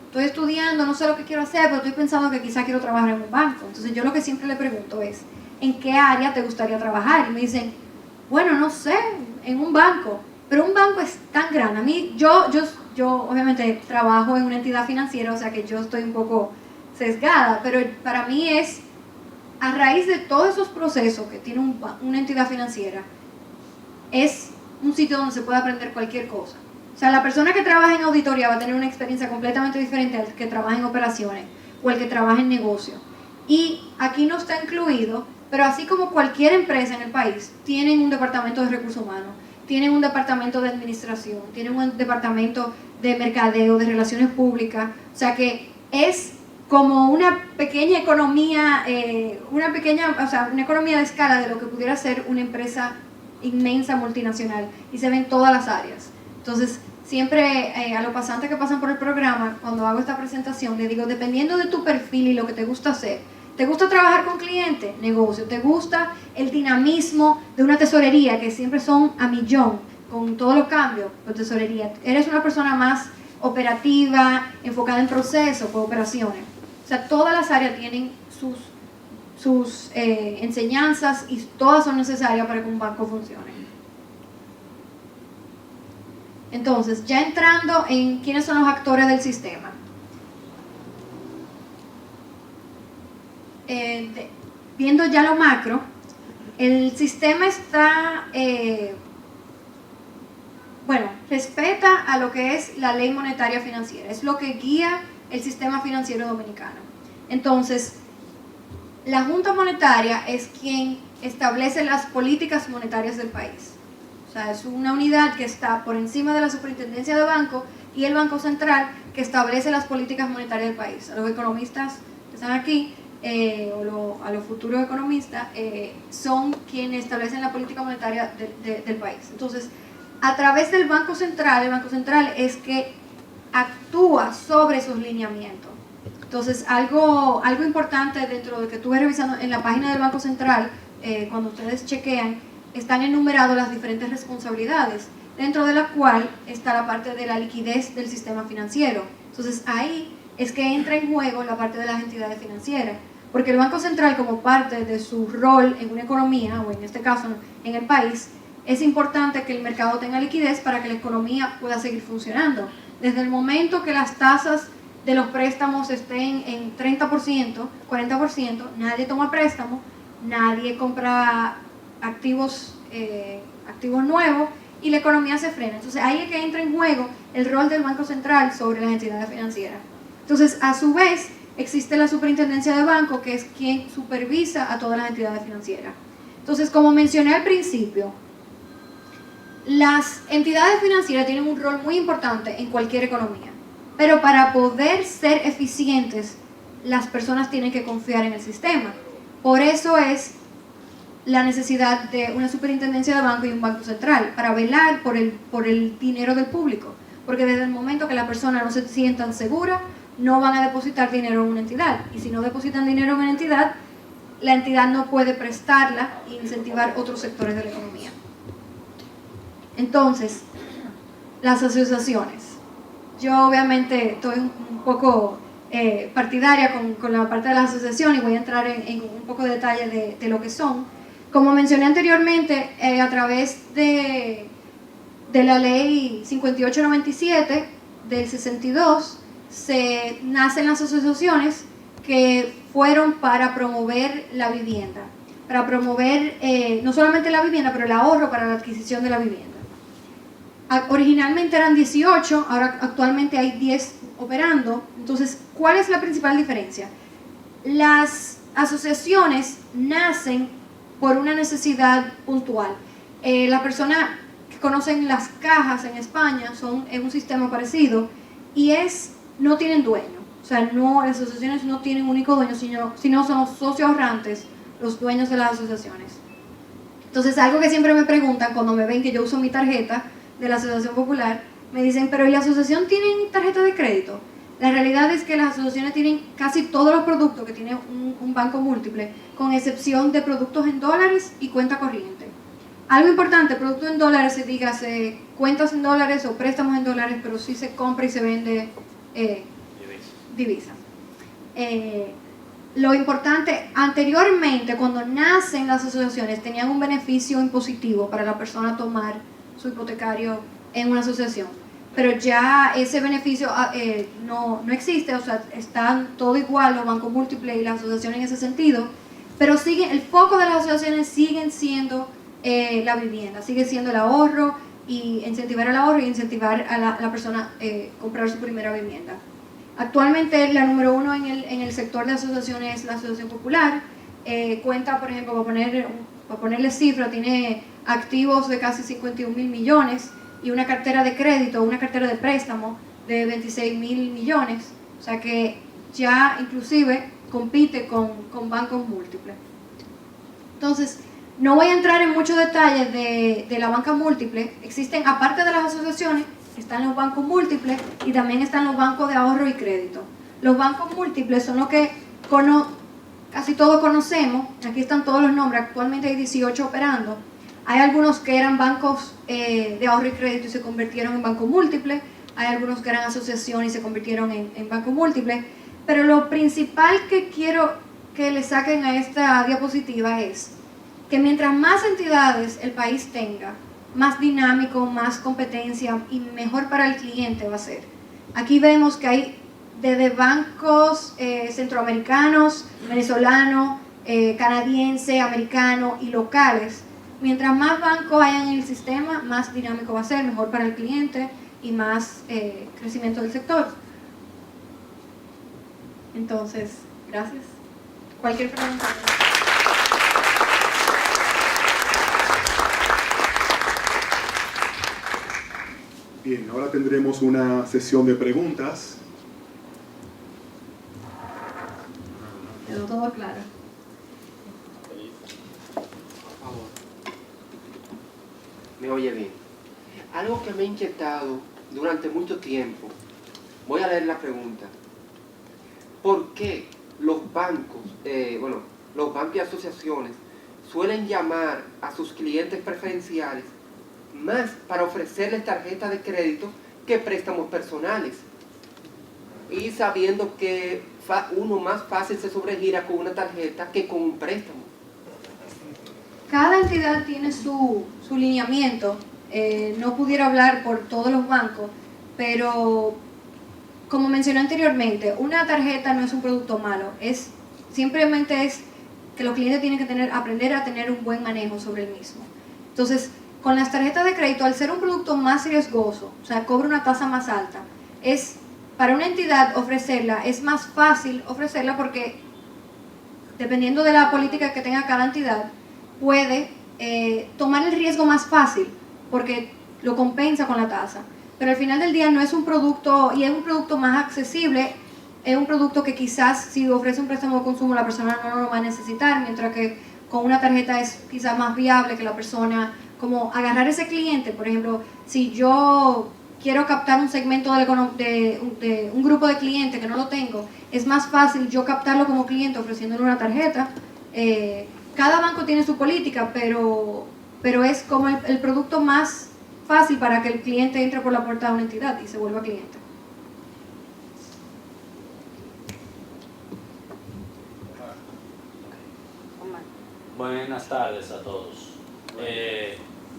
estoy estudiando, no sé lo que quiero hacer, pero estoy pensando que quizá quiero trabajar en un banco. Entonces yo lo que siempre le pregunto es, ¿en qué área te gustaría trabajar? Y me dicen, bueno, no sé, en un banco, pero un banco es tan grande. A mí, yo obviamente trabajo en una entidad financiera, o sea que yo estoy un poco sesgada, pero para mí es, a raíz de todos esos procesos que tiene una entidad financiera, es un sitio donde se puede aprender cualquier cosa. O sea, la persona que trabaja en auditoría va a tener una experiencia completamente diferente al que trabaja en operaciones o al que trabaja en negocio. Y aquí no está incluido, pero así como cualquier empresa en el país, tienen un departamento de recursos humanos, tienen un departamento de administración, tienen un departamento de mercadeo, de relaciones públicas. O sea que es como una pequeña economía, una economía de escala de lo que pudiera ser una empresa inmensa multinacional, y se ven todas las áreas. Entonces, siempre a los pasantes que pasan por el programa, cuando hago esta presentación, les digo, dependiendo de tu perfil y lo que te gusta hacer, ¿te gusta trabajar con clientes? Negocio. ¿Te gusta el dinamismo de una tesorería, que siempre son a millón, con todos los cambios? Pues tesorería. ¿Eres una persona más operativa, enfocada en procesos, pues operaciones? O sea, todas las áreas tienen sus enseñanzas y todas son necesarias para que un banco funcione. Entonces, ya entrando en quiénes son los actores del sistema. Viendo ya lo macro, el sistema está, respeta a lo que es la ley monetaria financiera, es lo que guía el sistema financiero dominicano. Entonces, la Junta Monetaria es quien establece las políticas monetarias del país. O sea, es una unidad que está por encima de la Superintendencia de Banco y el Banco Central, que establece las políticas monetarias del país. A los economistas que están aquí, a los futuros economistas, son quienes establecen la política monetaria del país. Entonces, a través del Banco Central, el Banco Central es que actúa sobre esos lineamientos. Entonces, algo importante dentro de que estuve revisando en la página del Banco Central, cuando ustedes chequean, están enumeradas las diferentes responsabilidades, dentro de la cual está la parte de la liquidez del sistema financiero. Entonces, ahí es que entra en juego la parte de las entidades financieras. Porque el Banco Central, como parte de su rol en una economía, o en este caso en el país, es importante que el mercado tenga liquidez para que la economía pueda seguir funcionando. Desde el momento que las tasas de los préstamos estén en 30%, 40%, nadie toma préstamo, nadie compra activos nuevos y la economía se frena. Entonces ahí es que entra en juego el rol del Banco Central sobre las entidades financieras. Entonces, a su vez, existe la superintendencia de banco, que es quien supervisa a todas las entidades financieras. Entonces, como mencioné al principio, las entidades financieras tienen un rol muy importante en cualquier economía, pero para poder ser eficientes, las personas tienen que confiar en el sistema. Por eso es la necesidad de una superintendencia de banco y un banco central, para velar por el dinero del público, porque desde el momento que la persona no se sientan segura, no van a depositar dinero en una entidad, y si no depositan dinero en una entidad, la entidad no puede prestarla e incentivar otros sectores de la economía. Entonces, las asociaciones. Yo obviamente estoy un poco partidaria con la parte de la asociación y voy a entrar en un poco de detalle de lo que son. Como mencioné anteriormente, a través de la ley 5897 del 62, se nacen las asociaciones que fueron para promover la vivienda, para promover no solamente la vivienda, pero el ahorro para la adquisición de la vivienda. Originalmente eran 18, ahora actualmente hay 10 operando. Entonces, ¿cuál es la principal diferencia? Las asociaciones nacen por una necesidad puntual. Las personas que conocen las cajas en España es un sistema parecido y no tienen dueño. O sea, las asociaciones no tienen único dueño, sino son los socios ahorrantes los dueños de las asociaciones. Entonces, algo que siempre me preguntan cuando me ven que yo uso mi tarjeta de la Asociación Popular, me dicen, pero ¿y la asociación tiene tarjeta de crédito? La realidad es que las asociaciones tienen casi todos los productos que tiene un banco múltiple, con excepción de productos en dólares y cuenta corriente. Algo importante, productos en dólares se diga, cuentas en dólares o préstamos en dólares, pero sí se compra y se vende divisa. Lo importante, anteriormente, cuando nacen las asociaciones, tenían un beneficio impositivo para la persona tomar su hipotecario en una asociación, pero ya ese beneficio no existe. O sea, están todo igual los bancos múltiples y las asociaciones en ese sentido, pero el foco de las asociaciones siguen siendo la vivienda, sigue siendo el ahorro, y incentivar el ahorro y incentivar a la persona a comprar su primera vivienda. Actualmente la número uno en el sector de asociaciones es la Asociación Popular. Cuenta, por ejemplo, para ponerle cifra, tiene activos de casi 51.000 millones y una cartera de crédito, una cartera de préstamo de 26.000 millones. O sea que ya inclusive compite con bancos múltiples. Entonces, no voy a entrar en muchos detalles de la banca múltiple. Existen, aparte de las asociaciones, están los bancos múltiples y también están los bancos de ahorro y crédito. Los bancos múltiples son los que casi todos conocemos. Aquí están todos los nombres. Actualmente hay 18 operando. Hay algunos que eran bancos de ahorro y crédito y se convirtieron en bancos múltiples. Hay algunos que eran asociaciones y se convirtieron en bancos múltiples. Pero lo principal que quiero que le saquen a esta diapositiva es que mientras más entidades el país tenga, más dinámico, más competencia y mejor para el cliente va a ser. Aquí vemos que hay desde bancos centroamericanos, venezolanos, canadiense, americano y locales. Mientras más bancos hayan en el sistema, más dinámico va a ser, mejor para el cliente y más crecimiento del sector. Entonces, gracias. Cualquier pregunta. Bien, ahora tendremos una sesión de preguntas. Quedó todo claro. Por favor. Me oye bien. Algo que me ha inquietado durante mucho tiempo. Voy a leer la pregunta. ¿Por qué los bancos, los bancos y asociaciones suelen llamar a sus clientes preferenciales más para ofrecerles tarjetas de crédito que préstamos personales? y sabiendo que uno más fácil se sobregira con una tarjeta que con un préstamo. Cada entidad tiene su lineamiento. No pudiera hablar por todos los bancos, pero como mencioné anteriormente, una tarjeta no es un producto malo, simplemente es que los clientes tienen que aprender a tener un buen manejo sobre el mismo. Entonces, con las tarjetas de crédito, al ser un producto más riesgoso, o sea, cobra una tasa más alta, para una entidad ofrecerla, es más fácil ofrecerla porque, dependiendo de la política que tenga cada entidad, puede tomar el riesgo más fácil porque lo compensa con la tasa. Pero al final del día no es un producto, y es un producto más accesible, es un producto que quizás si ofrece un préstamo de consumo la persona no lo va a necesitar, mientras que con una tarjeta es quizás más viable que la persona, como agarrar ese cliente. Por ejemplo, si yo quiero captar un segmento de un grupo de clientes que no lo tengo, es más fácil yo captarlo como cliente ofreciéndole una tarjeta. Cada banco tiene su política, pero es como el producto más fácil para que el cliente entre por la puerta de una entidad y se vuelva cliente. Buenas tardes a todos.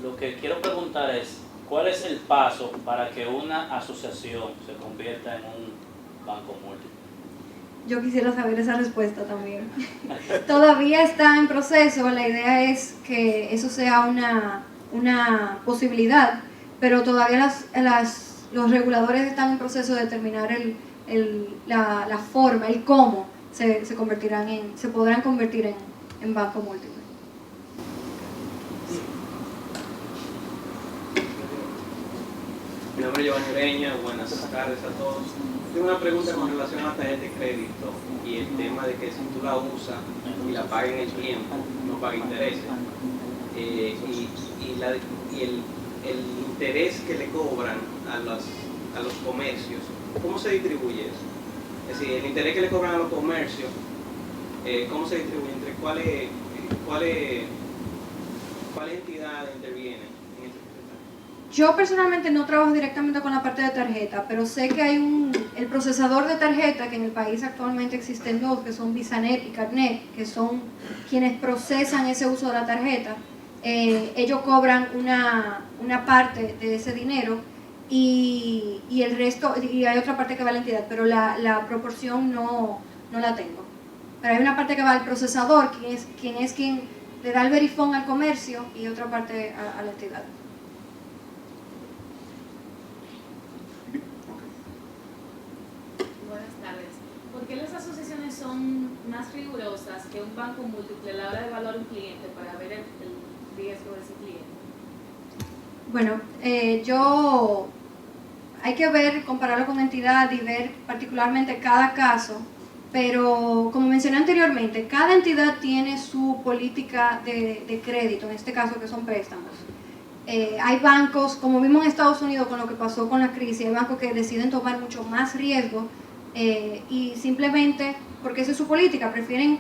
Lo que quiero preguntar es, ¿cuál es el paso para que una asociación se convierta en un banco múltiple? Yo quisiera saber esa respuesta también. Todavía está en proceso, la idea es que eso sea una posibilidad, pero todavía los reguladores están en proceso de determinar la forma, el cómo se podrán convertir en banco múltiple. Mi nombre es Giovanni Ureña, buenas tardes a todos. Tengo una pregunta con relación a la tarjeta de crédito y el tema de que si tú la usas y la pagas en el tiempo, no paga intereses. El interés que le cobran a los comercios, ¿cómo se distribuye eso? Es decir, el interés que le cobran a los comercios, ¿cómo se distribuye? ¿Entre cuáles entidades intervienen en este porcentaje? Yo personalmente no trabajo directamente con la parte de tarjeta, pero sé que hay el procesador de tarjeta, que en el país actualmente existen dos, que son VisaNet y CardNet, que son quienes procesan ese uso de la tarjeta. Ellos cobran una parte de ese dinero y el resto, y hay otra parte que va a la entidad, pero la proporción no la tengo. Pero hay una parte que va al procesador, quien le da el verifón al comercio, y otra parte a la entidad. Buenas tardes. ¿Por qué las asociaciones son más rigurosas que un banco múltiple a la hora de evaluar un cliente para ver el riesgo de ese cliente? Bueno, hay que compararlo con entidad y ver particularmente cada caso, pero como mencioné anteriormente, cada entidad tiene su política de crédito, en este caso que son préstamos. Hay bancos, como vimos en Estados Unidos con lo que pasó con la crisis, hay bancos que deciden tomar mucho más riesgo y simplemente, porque esa es su política, prefieren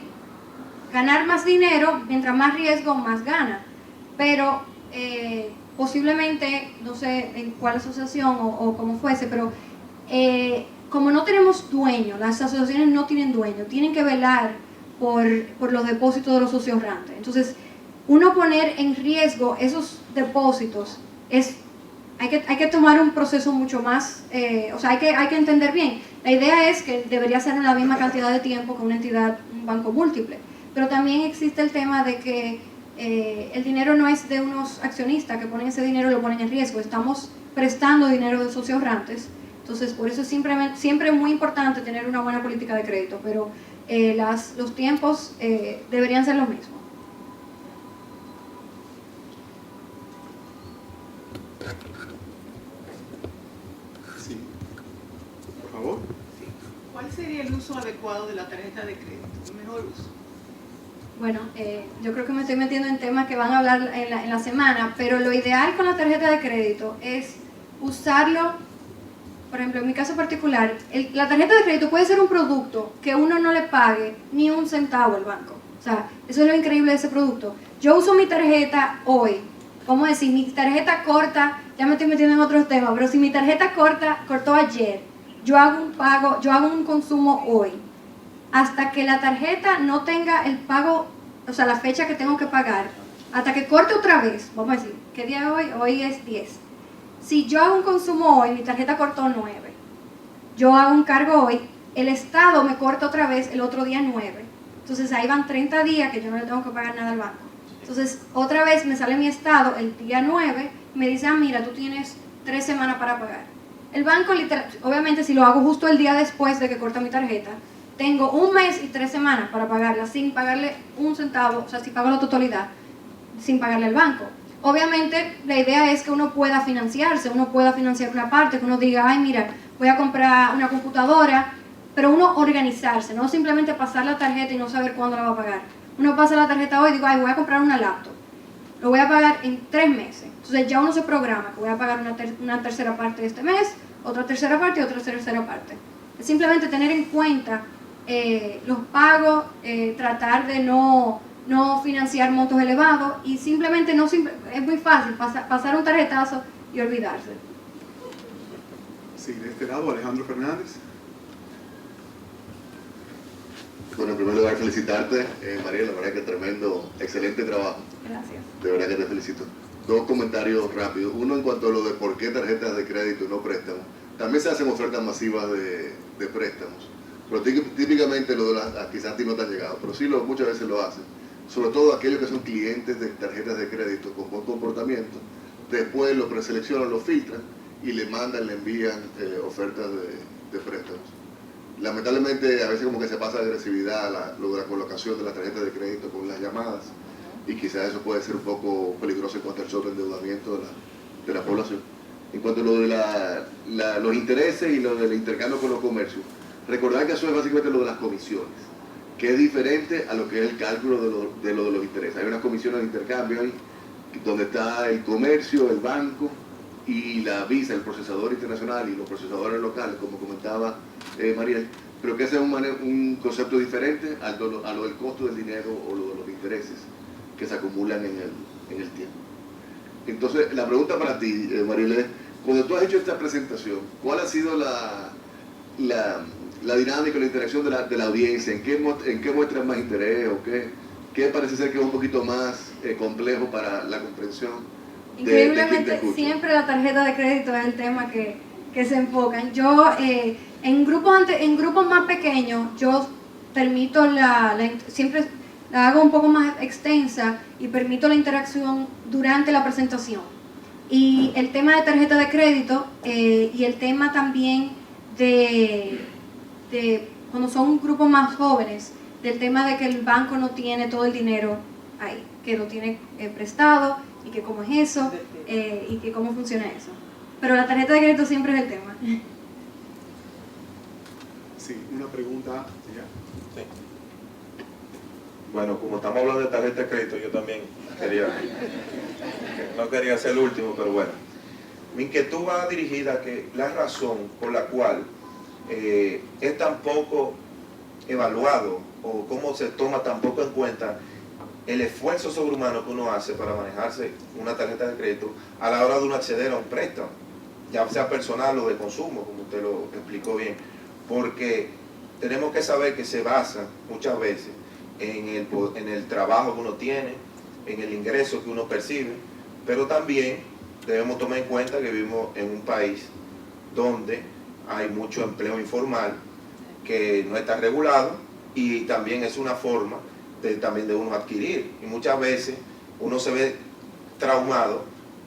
ganar más dinero, mientras más riesgo, más gana. Pero posiblemente, no sé en cuál asociación o cómo fuese, pero como no tenemos dueño, las asociaciones no tienen dueño, tienen que velar por los depósitos de los socios ahorrantes. Entonces, uno poner en riesgo esos depósitos hay que tomar un proceso mucho más, o sea, hay que entender bien. La idea es que debería ser en la misma cantidad de tiempo que una entidad, un banco múltiple, pero también existe el tema de que el dinero no es de unos accionistas que ponen ese dinero y lo ponen en riesgo, estamos prestando dinero de socios ahorrantes. Entonces, por eso es siempre muy importante tener una buena política de crédito, pero los tiempos deberían ser los mismos. Sí. Por favor. ¿Cuál sería el uso adecuado de la tarjeta de crédito? El mejor uso. Bueno, yo creo que me estoy metiendo en temas que van a hablar en la semana, pero lo ideal con la tarjeta de crédito es usarlo, por ejemplo, en mi caso particular, la tarjeta de crédito puede ser un producto que uno no le pague ni un centavo al banco. O sea, eso es lo increíble de ese producto. Yo uso mi tarjeta hoy, vamos a decir, mi tarjeta corta, ya me estoy metiendo en otros temas, pero si mi tarjeta cortó ayer, yo hago un pago, yo hago un consumo hoy, hasta que la tarjeta no tenga el pago, o sea, la fecha que tengo que pagar, hasta que corte otra vez, vamos a decir, ¿qué día es hoy? Hoy es 10. Si yo hago un consumo hoy, mi tarjeta cortó 9. Yo hago un cargo hoy, el Estado me corta otra vez el otro día 9. Entonces ahí van 30 días que yo no le tengo que pagar nada al banco. Entonces otra vez me sale mi Estado el día 9, me dice, mira, tú tienes 3 semanas para pagar. El banco, literal, obviamente si lo hago justo el día después de que corta mi tarjeta, tengo 1 mes y 3 semanas para pagarla sin pagarle un centavo, o sea, si pago la totalidad, sin pagarle al banco. Obviamente la idea es que uno pueda financiarse, uno pueda financiar una parte, que uno diga, ay mira, voy a comprar una computadora, pero uno organizarse, no simplemente pasar la tarjeta y no saber cuándo la va a pagar. Uno pasa la tarjeta hoy y digo, ay, voy a comprar una laptop, lo voy a pagar en 3 meses. Entonces ya uno se programa que voy a pagar una tercera parte de este mes, otra tercera parte y otra tercera parte. Es simplemente tener en cuenta los pagos, tratar de no financiar montos elevados y simplemente es muy fácil pasar un tarjetazo y olvidarse. Sí, de este lado, Alejandro Fernández. Bueno, en primer lugar felicitarte, María, la verdad que tremendo, excelente trabajo. Gracias. De verdad que te felicito. 2 comentarios rápidos. Uno en cuanto a lo de por qué tarjetas de crédito y no préstamos. También se hacen ofertas masivas de préstamos. Pero típicamente lo de quizás a ti no te han llegado, pero sí muchas veces lo hacen. Sobre todo aquellos que son clientes de tarjetas de crédito con buen comportamiento. Después lo preseleccionan, lo filtran y le envían ofertas de préstamos. Lamentablemente a veces como que se pasa de agresividad lo de la colocación de las tarjetas de crédito con las llamadas y quizás eso puede ser un poco peligroso en cuanto al sobreendeudamiento de la población. En cuanto a lo de los intereses y lo del intercambio con los comercios, recordar que eso es básicamente lo de las comisiones, que es diferente a lo que es el cálculo de los intereses. Hay unas comisiones de intercambio ahí, donde está el comercio, el banco y la Visa, el procesador internacional y los procesadores locales, como comentaba Mariel. Creo que ese es un concepto diferente a lo del costo del dinero o lo de los intereses que se acumulan en el tiempo. Entonces, la pregunta para ti, Mariel, es, cuando tú has hecho esta presentación, ¿cuál ha sido la dinámica, la interacción de la audiencia? ¿En qué muestran más interés o qué parece ser que es un poquito más complejo para la comprensión? Increíblemente, siempre la tarjeta de crédito es el tema que se enfocan. Yo, en grupos más pequeños, yo permito siempre la hago un poco más extensa y permito la interacción durante la presentación. Y el tema de tarjeta de crédito y el tema también de cuando son grupos más jóvenes, del tema de que el banco no tiene todo el dinero ahí, que lo tiene prestado y que cómo es eso y que cómo funciona eso. Pero la tarjeta de crédito siempre es el tema. Sí, una pregunta. ¿Ya? Sí. Bueno, como estamos hablando de tarjeta de crédito, yo también no quería ser el último, pero bueno. Mi inquietud va dirigida a que la razón por la cual es tan poco evaluado o cómo se toma tan poco en cuenta el esfuerzo sobrehumano que uno hace para manejarse una tarjeta de crédito a la hora de uno acceder a un préstamo, ya sea personal o de consumo, como usted lo explicó bien, porque tenemos que saber que se basa muchas veces en el trabajo que uno tiene, en el ingreso que uno percibe, pero también debemos tomar en cuenta que vivimos en un país donde hay mucho empleo informal que no está regulado y también es una forma también de uno adquirir, y muchas veces uno se ve traumado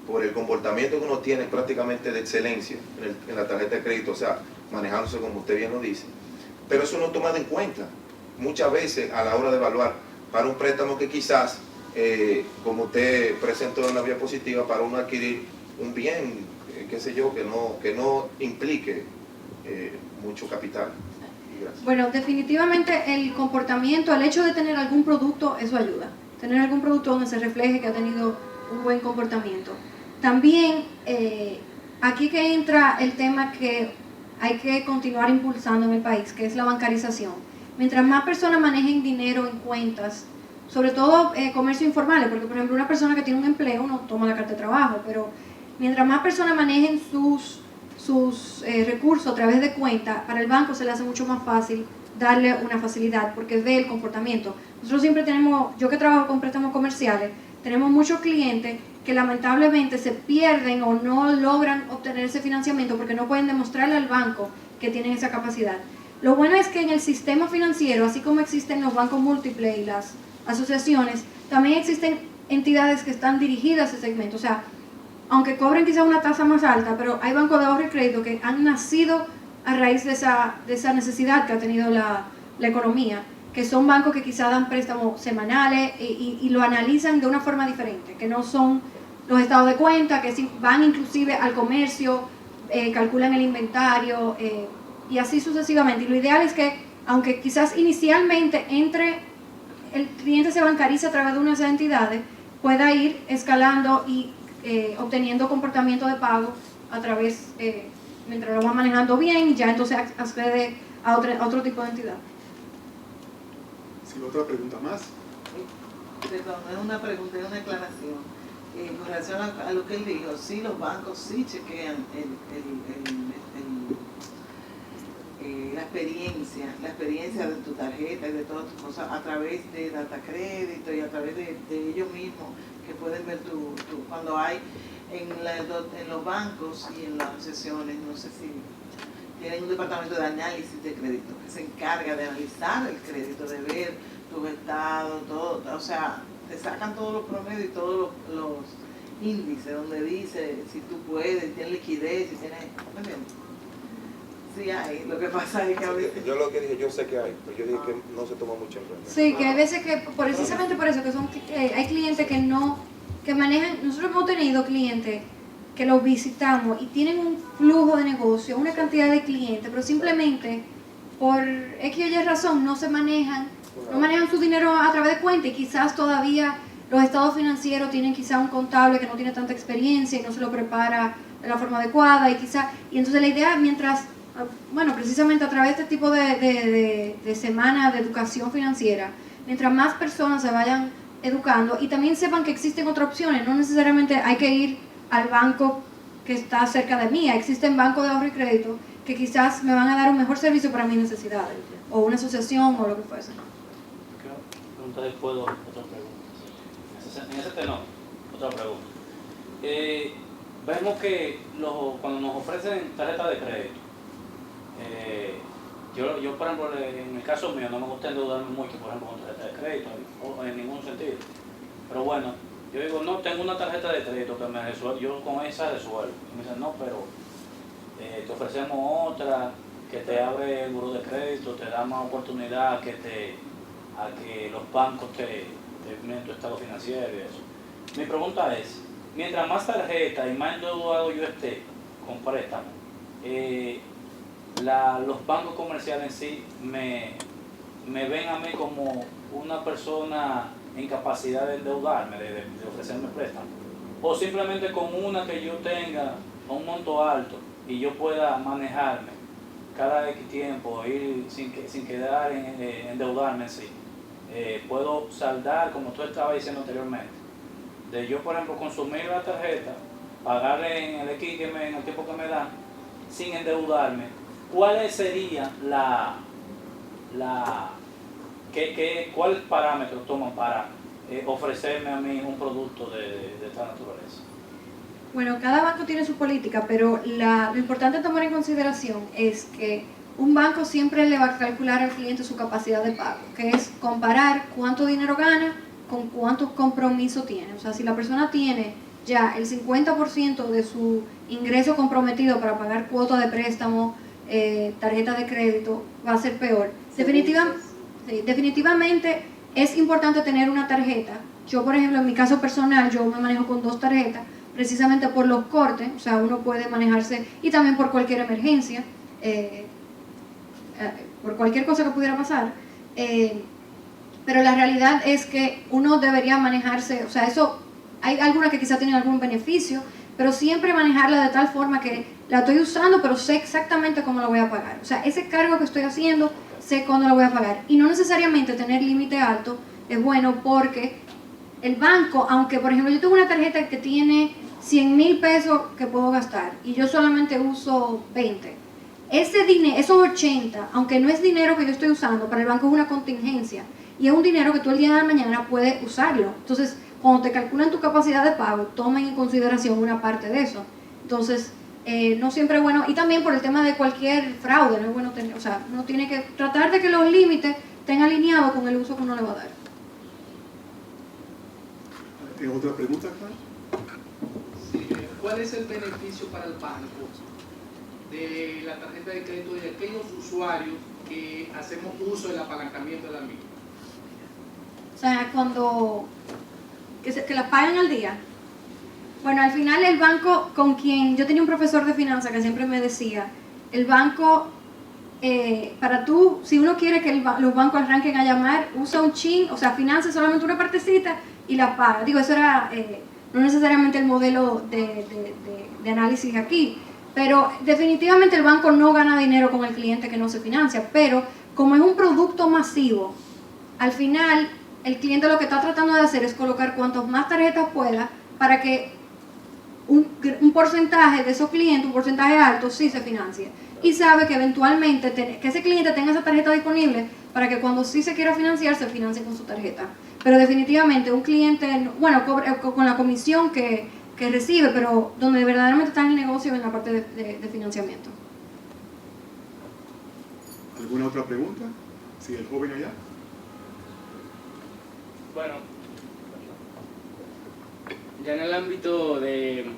por el comportamiento que uno tiene prácticamente de excelencia en la tarjeta de crédito, o sea, manejándose como usted bien lo dice, pero eso no es tomado en cuenta muchas veces a la hora de evaluar para un préstamo que quizás, como usted presentó en la diapositiva, para uno adquirir un bien, qué sé yo, que no implique mucho capital. Gracias. Bueno, definitivamente el comportamiento, el hecho de tener algún producto, eso ayuda. Tener algún producto donde se refleje que ha tenido un buen comportamiento. También aquí que entra el tema que hay que continuar impulsando en el país, que es la bancarización. Mientras más personas manejen dinero en cuentas, sobre todo comercio informales, porque por ejemplo una persona que tiene un empleo no toma la carta de trabajo, pero mientras más personas manejen sus sus recursos a través de cuenta, para el banco se le hace mucho más fácil darle una facilidad porque ve el comportamiento. Nosotros siempre tenemos, yo que trabajo con préstamos comerciales, tenemos muchos clientes que lamentablemente se pierden o no logran obtener ese financiamiento porque no pueden demostrarle al banco que tienen esa capacidad. Lo bueno es que en el sistema financiero, así como existen los bancos múltiples y las asociaciones, también existen entidades que están dirigidas a ese segmento. O sea, aunque cobren quizá una tasa más alta, pero hay bancos de ahorro y crédito que han nacido a raíz de esa necesidad que ha tenido la economía, que son bancos que quizá dan préstamos semanales y lo analizan de una forma diferente, que no son los estados de cuenta, que van inclusive al comercio, calculan el inventario y así sucesivamente. Y lo ideal es que, aunque quizás inicialmente el cliente se bancarice a través de una de esas entidades, pueda ir escalando y obteniendo comportamiento de pago a través, mientras lo va manejando bien, ya entonces accede a otro tipo de entidad. ¿Sí, otra pregunta más? Perdón, es una pregunta, es una aclaración. Con relación a lo que él dijo, sí, los bancos sí chequean la experiencia de tu tarjeta y de todas tus cosas a través de data crédito y a través de ellos mismos, que pueden ver cuando hay en los bancos y en las asociaciones, no sé si tienen un departamento de análisis de crédito que se encarga de analizar el crédito, de ver tus estados, todo, o sea, te sacan todos los promedios y todos los índices donde dice si tú puedes, tienes liquidez, si tienes, ¿me entiendes? Sí hay, lo que pasa es que a veces... Yo lo que dije, yo sé que hay, pero yo dije que no se toma mucho en cuenta. Sí, que hay veces que, precisamente por eso, que hay clientes que manejan, nosotros hemos tenido clientes que los visitamos y tienen un flujo de negocio, una cantidad de clientes, pero simplemente por X o Y razón no manejan su dinero a través de cuenta y quizás todavía los estados financieros tienen quizá un contable que no tiene tanta experiencia y no se lo prepara de la forma adecuada y entonces la idea precisamente a través de este tipo de semana de educación financiera, mientras más personas se vayan educando y también sepan que existen otras opciones, no necesariamente hay que ir al banco que está cerca de mí, existen bancos de ahorro y crédito que quizás me van a dar un mejor servicio para mis necesidades, o una asociación o lo que fuese. Pregunta después, otra pregunta. En ese tenor, otra pregunta. Vemos que cuando nos ofrecen tarjeta de crédito, yo por ejemplo, en el caso mío, no me gusta endeudarme mucho, por ejemplo, con tarjeta de crédito, o en ningún sentido. Pero bueno, yo digo, no, tengo una tarjeta de crédito que me resuelve, yo con esa resuelvo. Y me dicen, no, pero te ofrecemos otra que te abre el buró de crédito, te da más oportunidad a que los bancos te miren tu estado financiero y eso. Mi pregunta es, mientras más tarjeta y más endeudado yo esté con préstamo, los bancos comerciales en sí me ven a mí como una persona en capacidad de endeudarme, de ofrecerme préstamo, o simplemente con una que yo tenga un monto alto y yo pueda manejarme cada X tiempo, ir sin quedar en endeudarme en sí. Puedo saldar, como tú estabas diciendo anteriormente, de yo por ejemplo consumir la tarjeta, pagarle en el X en el tiempo que me dan, sin endeudarme. ¿Cuáles serían cuáles parámetros toman para ofrecerme a mí un producto de esta naturaleza? Bueno, cada banco tiene su política, pero lo importante a tomar en consideración es que un banco siempre le va a calcular al cliente su capacidad de pago, que es comparar cuánto dinero gana con cuánto compromiso tiene. O sea, si la persona tiene ya el 50% de su ingreso comprometido para pagar cuotas de préstamo, tarjeta de crédito, va a ser peor. Definitivamente es importante tener una tarjeta. Yo, por ejemplo, en mi caso personal, yo me manejo con 2 tarjetas, precisamente por los cortes, o sea, uno puede manejarse, y también por cualquier emergencia, por cualquier cosa que pudiera pasar. Pero la realidad es que uno debería manejarse, o sea, eso, hay algunas que quizá tienen algún beneficio, pero siempre manejarla de tal forma que la estoy usando, pero sé exactamente cómo la voy a pagar. O sea, ese cargo que estoy haciendo, sé cuándo la voy a pagar. Y no necesariamente tener límite alto es bueno porque el banco, aunque por ejemplo yo tengo una tarjeta que tiene 100,000 pesos que puedo gastar y yo solamente uso 20. Ese dinero, esos 80, aunque no es dinero que yo estoy usando, para el banco es una contingencia y es un dinero que tú el día de mañana puedes usarlo. Entonces, cuando te calculan tu capacidad de pago, tomen en consideración una parte de eso. Entonces, no siempre es bueno, y también por el tema de cualquier fraude, no es bueno tener, o sea, uno tiene que tratar de que los límites estén alineados con el uso que uno le va a dar. ¿Tienes otra pregunta, Clara? Sí, ¿cuál es el beneficio para el banco de la tarjeta de crédito de aquellos usuarios que hacemos uso del apalancamiento de la misma? O sea, que la paguen al día. Bueno, al final el banco con quien, yo tenía un profesor de finanzas que siempre me decía, el banco, para tú, si uno quiere que los bancos arranquen a llamar, usa un chin, o sea, financia solamente una partecita y la paga. Digo, eso era no necesariamente el modelo de análisis aquí, pero definitivamente el banco no gana dinero con el cliente que no se financia, pero como es un producto masivo, al final el cliente lo que está tratando de hacer es colocar cuantas más tarjetas pueda para que un porcentaje de esos clientes, un porcentaje alto, sí se financie. Y sabe que eventualmente que ese cliente tenga esa tarjeta disponible para que cuando sí se quiera financiar, se financie con su tarjeta. Pero definitivamente un cliente, bueno, con la comisión que recibe, pero donde verdaderamente está en el negocio en la parte de financiamiento. ¿Alguna otra pregunta? Sí, el joven allá. Bueno, ya en el ámbito de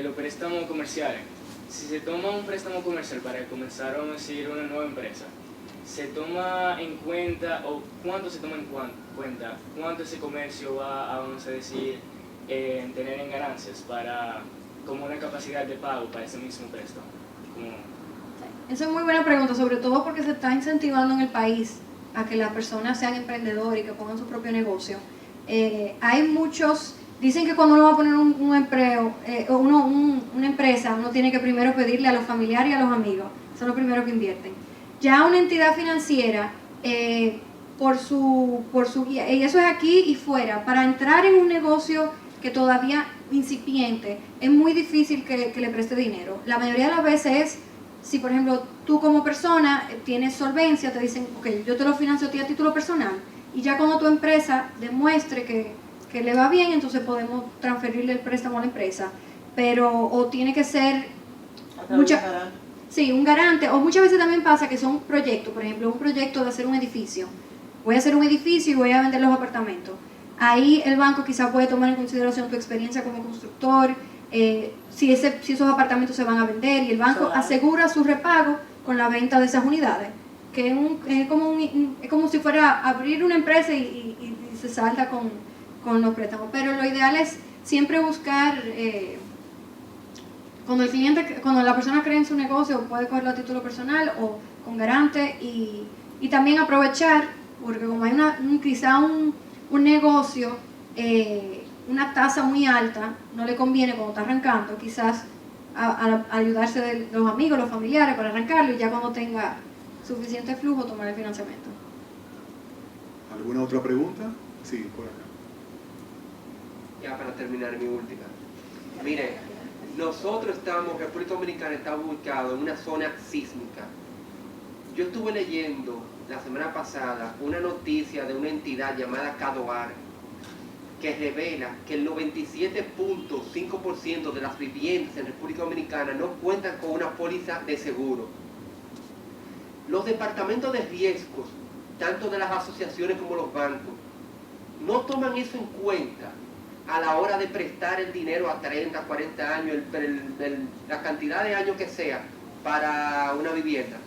los préstamos comerciales, si se toma un préstamo comercial para comenzar a decir una nueva empresa, ¿se toma en cuenta o cuánto se toma en cuenta cuánto ese comercio va a, vamos a decir, tener en ganancias para como una capacidad de pago para ese mismo préstamo? Esa es muy buena pregunta, sobre todo porque se está incentivando en el país a que las personas sean emprendedores y que pongan su propio negocio. Hay muchos, dicen que cuando uno va a poner un empleo, una empresa, uno tiene que primero pedirle a los familiares y a los amigos, son los primeros que invierten. Ya una entidad financiera, por su guía, y eso es aquí y fuera, para entrar en un negocio que todavía incipiente, es muy difícil que le preste dinero. La mayoría de las veces es, si por ejemplo tú como persona tienes solvencia, te dicen, ok, yo te lo financio a ti a título personal, y ya cuando tu empresa demuestre que le va bien, entonces podemos transferirle el préstamo a la empresa. Pero, o tiene que ser un garante, o muchas veces también pasa que son proyectos, por ejemplo, un proyecto de hacer un edificio. Voy a hacer un edificio y voy a vender los apartamentos. Ahí el banco quizá puede tomar en consideración tu experiencia como constructor, si esos apartamentos se van a vender, y el banco asegura su repago con la venta de esas unidades, que es como si fuera abrir una empresa y se salta con los préstamos. Pero lo ideal es siempre buscar, cuando la persona cree en su negocio, puede cogerlo a título personal o con garante, y también aprovechar, porque como hay quizá un negocio, una tasa muy alta, no le conviene cuando está arrancando, quizás a ayudarse de los amigos, los familiares para arrancarlo, y ya cuando tenga suficiente flujo tomar el financiamiento. ¿Alguna otra pregunta? Sí, por acá. Ya para terminar mi última. Mire, República Dominicana está ubicado en una zona sísmica. Yo estuve leyendo la semana pasada una noticia de una entidad llamada Cadoar, que revela que el 97.5% de las viviendas en República Dominicana no cuentan con una póliza de seguro. Los departamentos de riesgos, tanto de las asociaciones como los bancos, no toman eso en cuenta a la hora de prestar el dinero a 30, 40 años, la cantidad de años que sea, para una vivienda.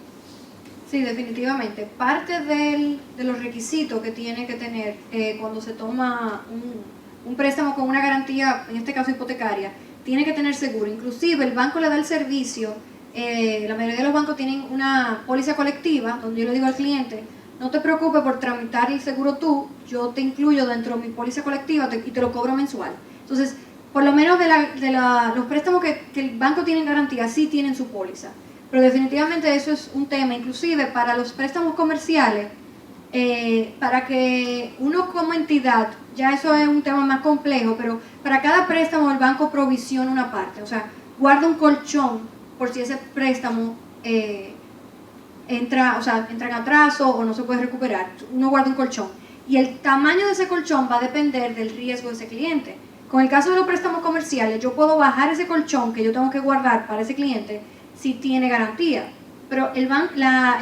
Sí, definitivamente. Parte de los requisitos que tiene que tener cuando se toma un préstamo con una garantía, en este caso hipotecaria, tiene que tener seguro. Inclusive el banco le da el servicio, la mayoría de los bancos tienen una póliza colectiva, donde yo le digo al cliente, no te preocupes por tramitar el seguro tú, yo te incluyo dentro de mi póliza colectiva y te lo cobro mensual. Entonces, por lo menos los préstamos que el banco tiene en garantía sí tienen su póliza. Pero definitivamente eso es un tema, inclusive para los préstamos comerciales, para que uno como entidad, ya eso es un tema más complejo, pero para cada préstamo el banco provisiona una parte, o sea, guarda un colchón por si ese préstamo entra en atraso o no se puede recuperar. Uno guarda un colchón y el tamaño de ese colchón va a depender del riesgo de ese cliente. Con el caso de los préstamos comerciales, yo puedo bajar ese colchón que yo tengo que guardar para ese cliente si tiene garantía. Pero el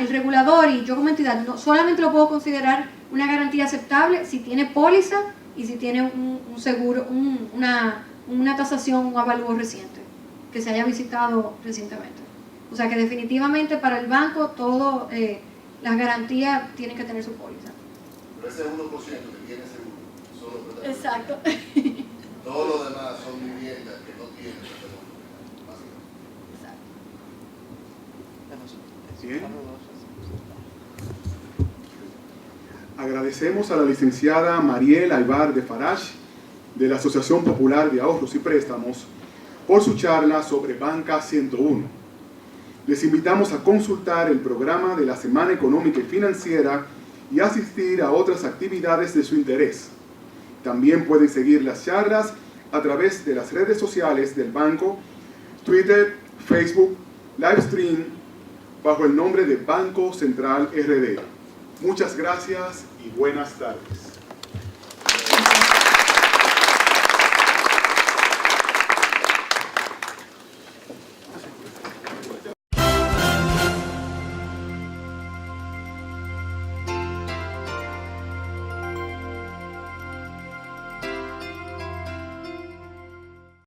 regulador y yo como entidad no, solamente lo puedo considerar una garantía aceptable si tiene póliza y si tiene un seguro, una tasación, un avalúo reciente, que se haya visitado recientemente. O sea que definitivamente para el banco todo, las garantías tienen que tener su póliza. Pero ese 1% que tiene seguro, solo para... Exacto. Todos los demás son viviendas que no tienen seguro. Bien. Agradecemos a la licenciada Mariel Aybar de Farache, de la Asociación Popular de Ahorros y Préstamos, por su charla sobre Banca 101. Les invitamos a consultar el programa de la Semana Económica y Financiera y asistir a otras actividades de su interés. También pueden seguir las charlas a través de las redes sociales del banco, Twitter, Facebook, Livestream, bajo el nombre de Banco Central RD. Muchas gracias y buenas tardes.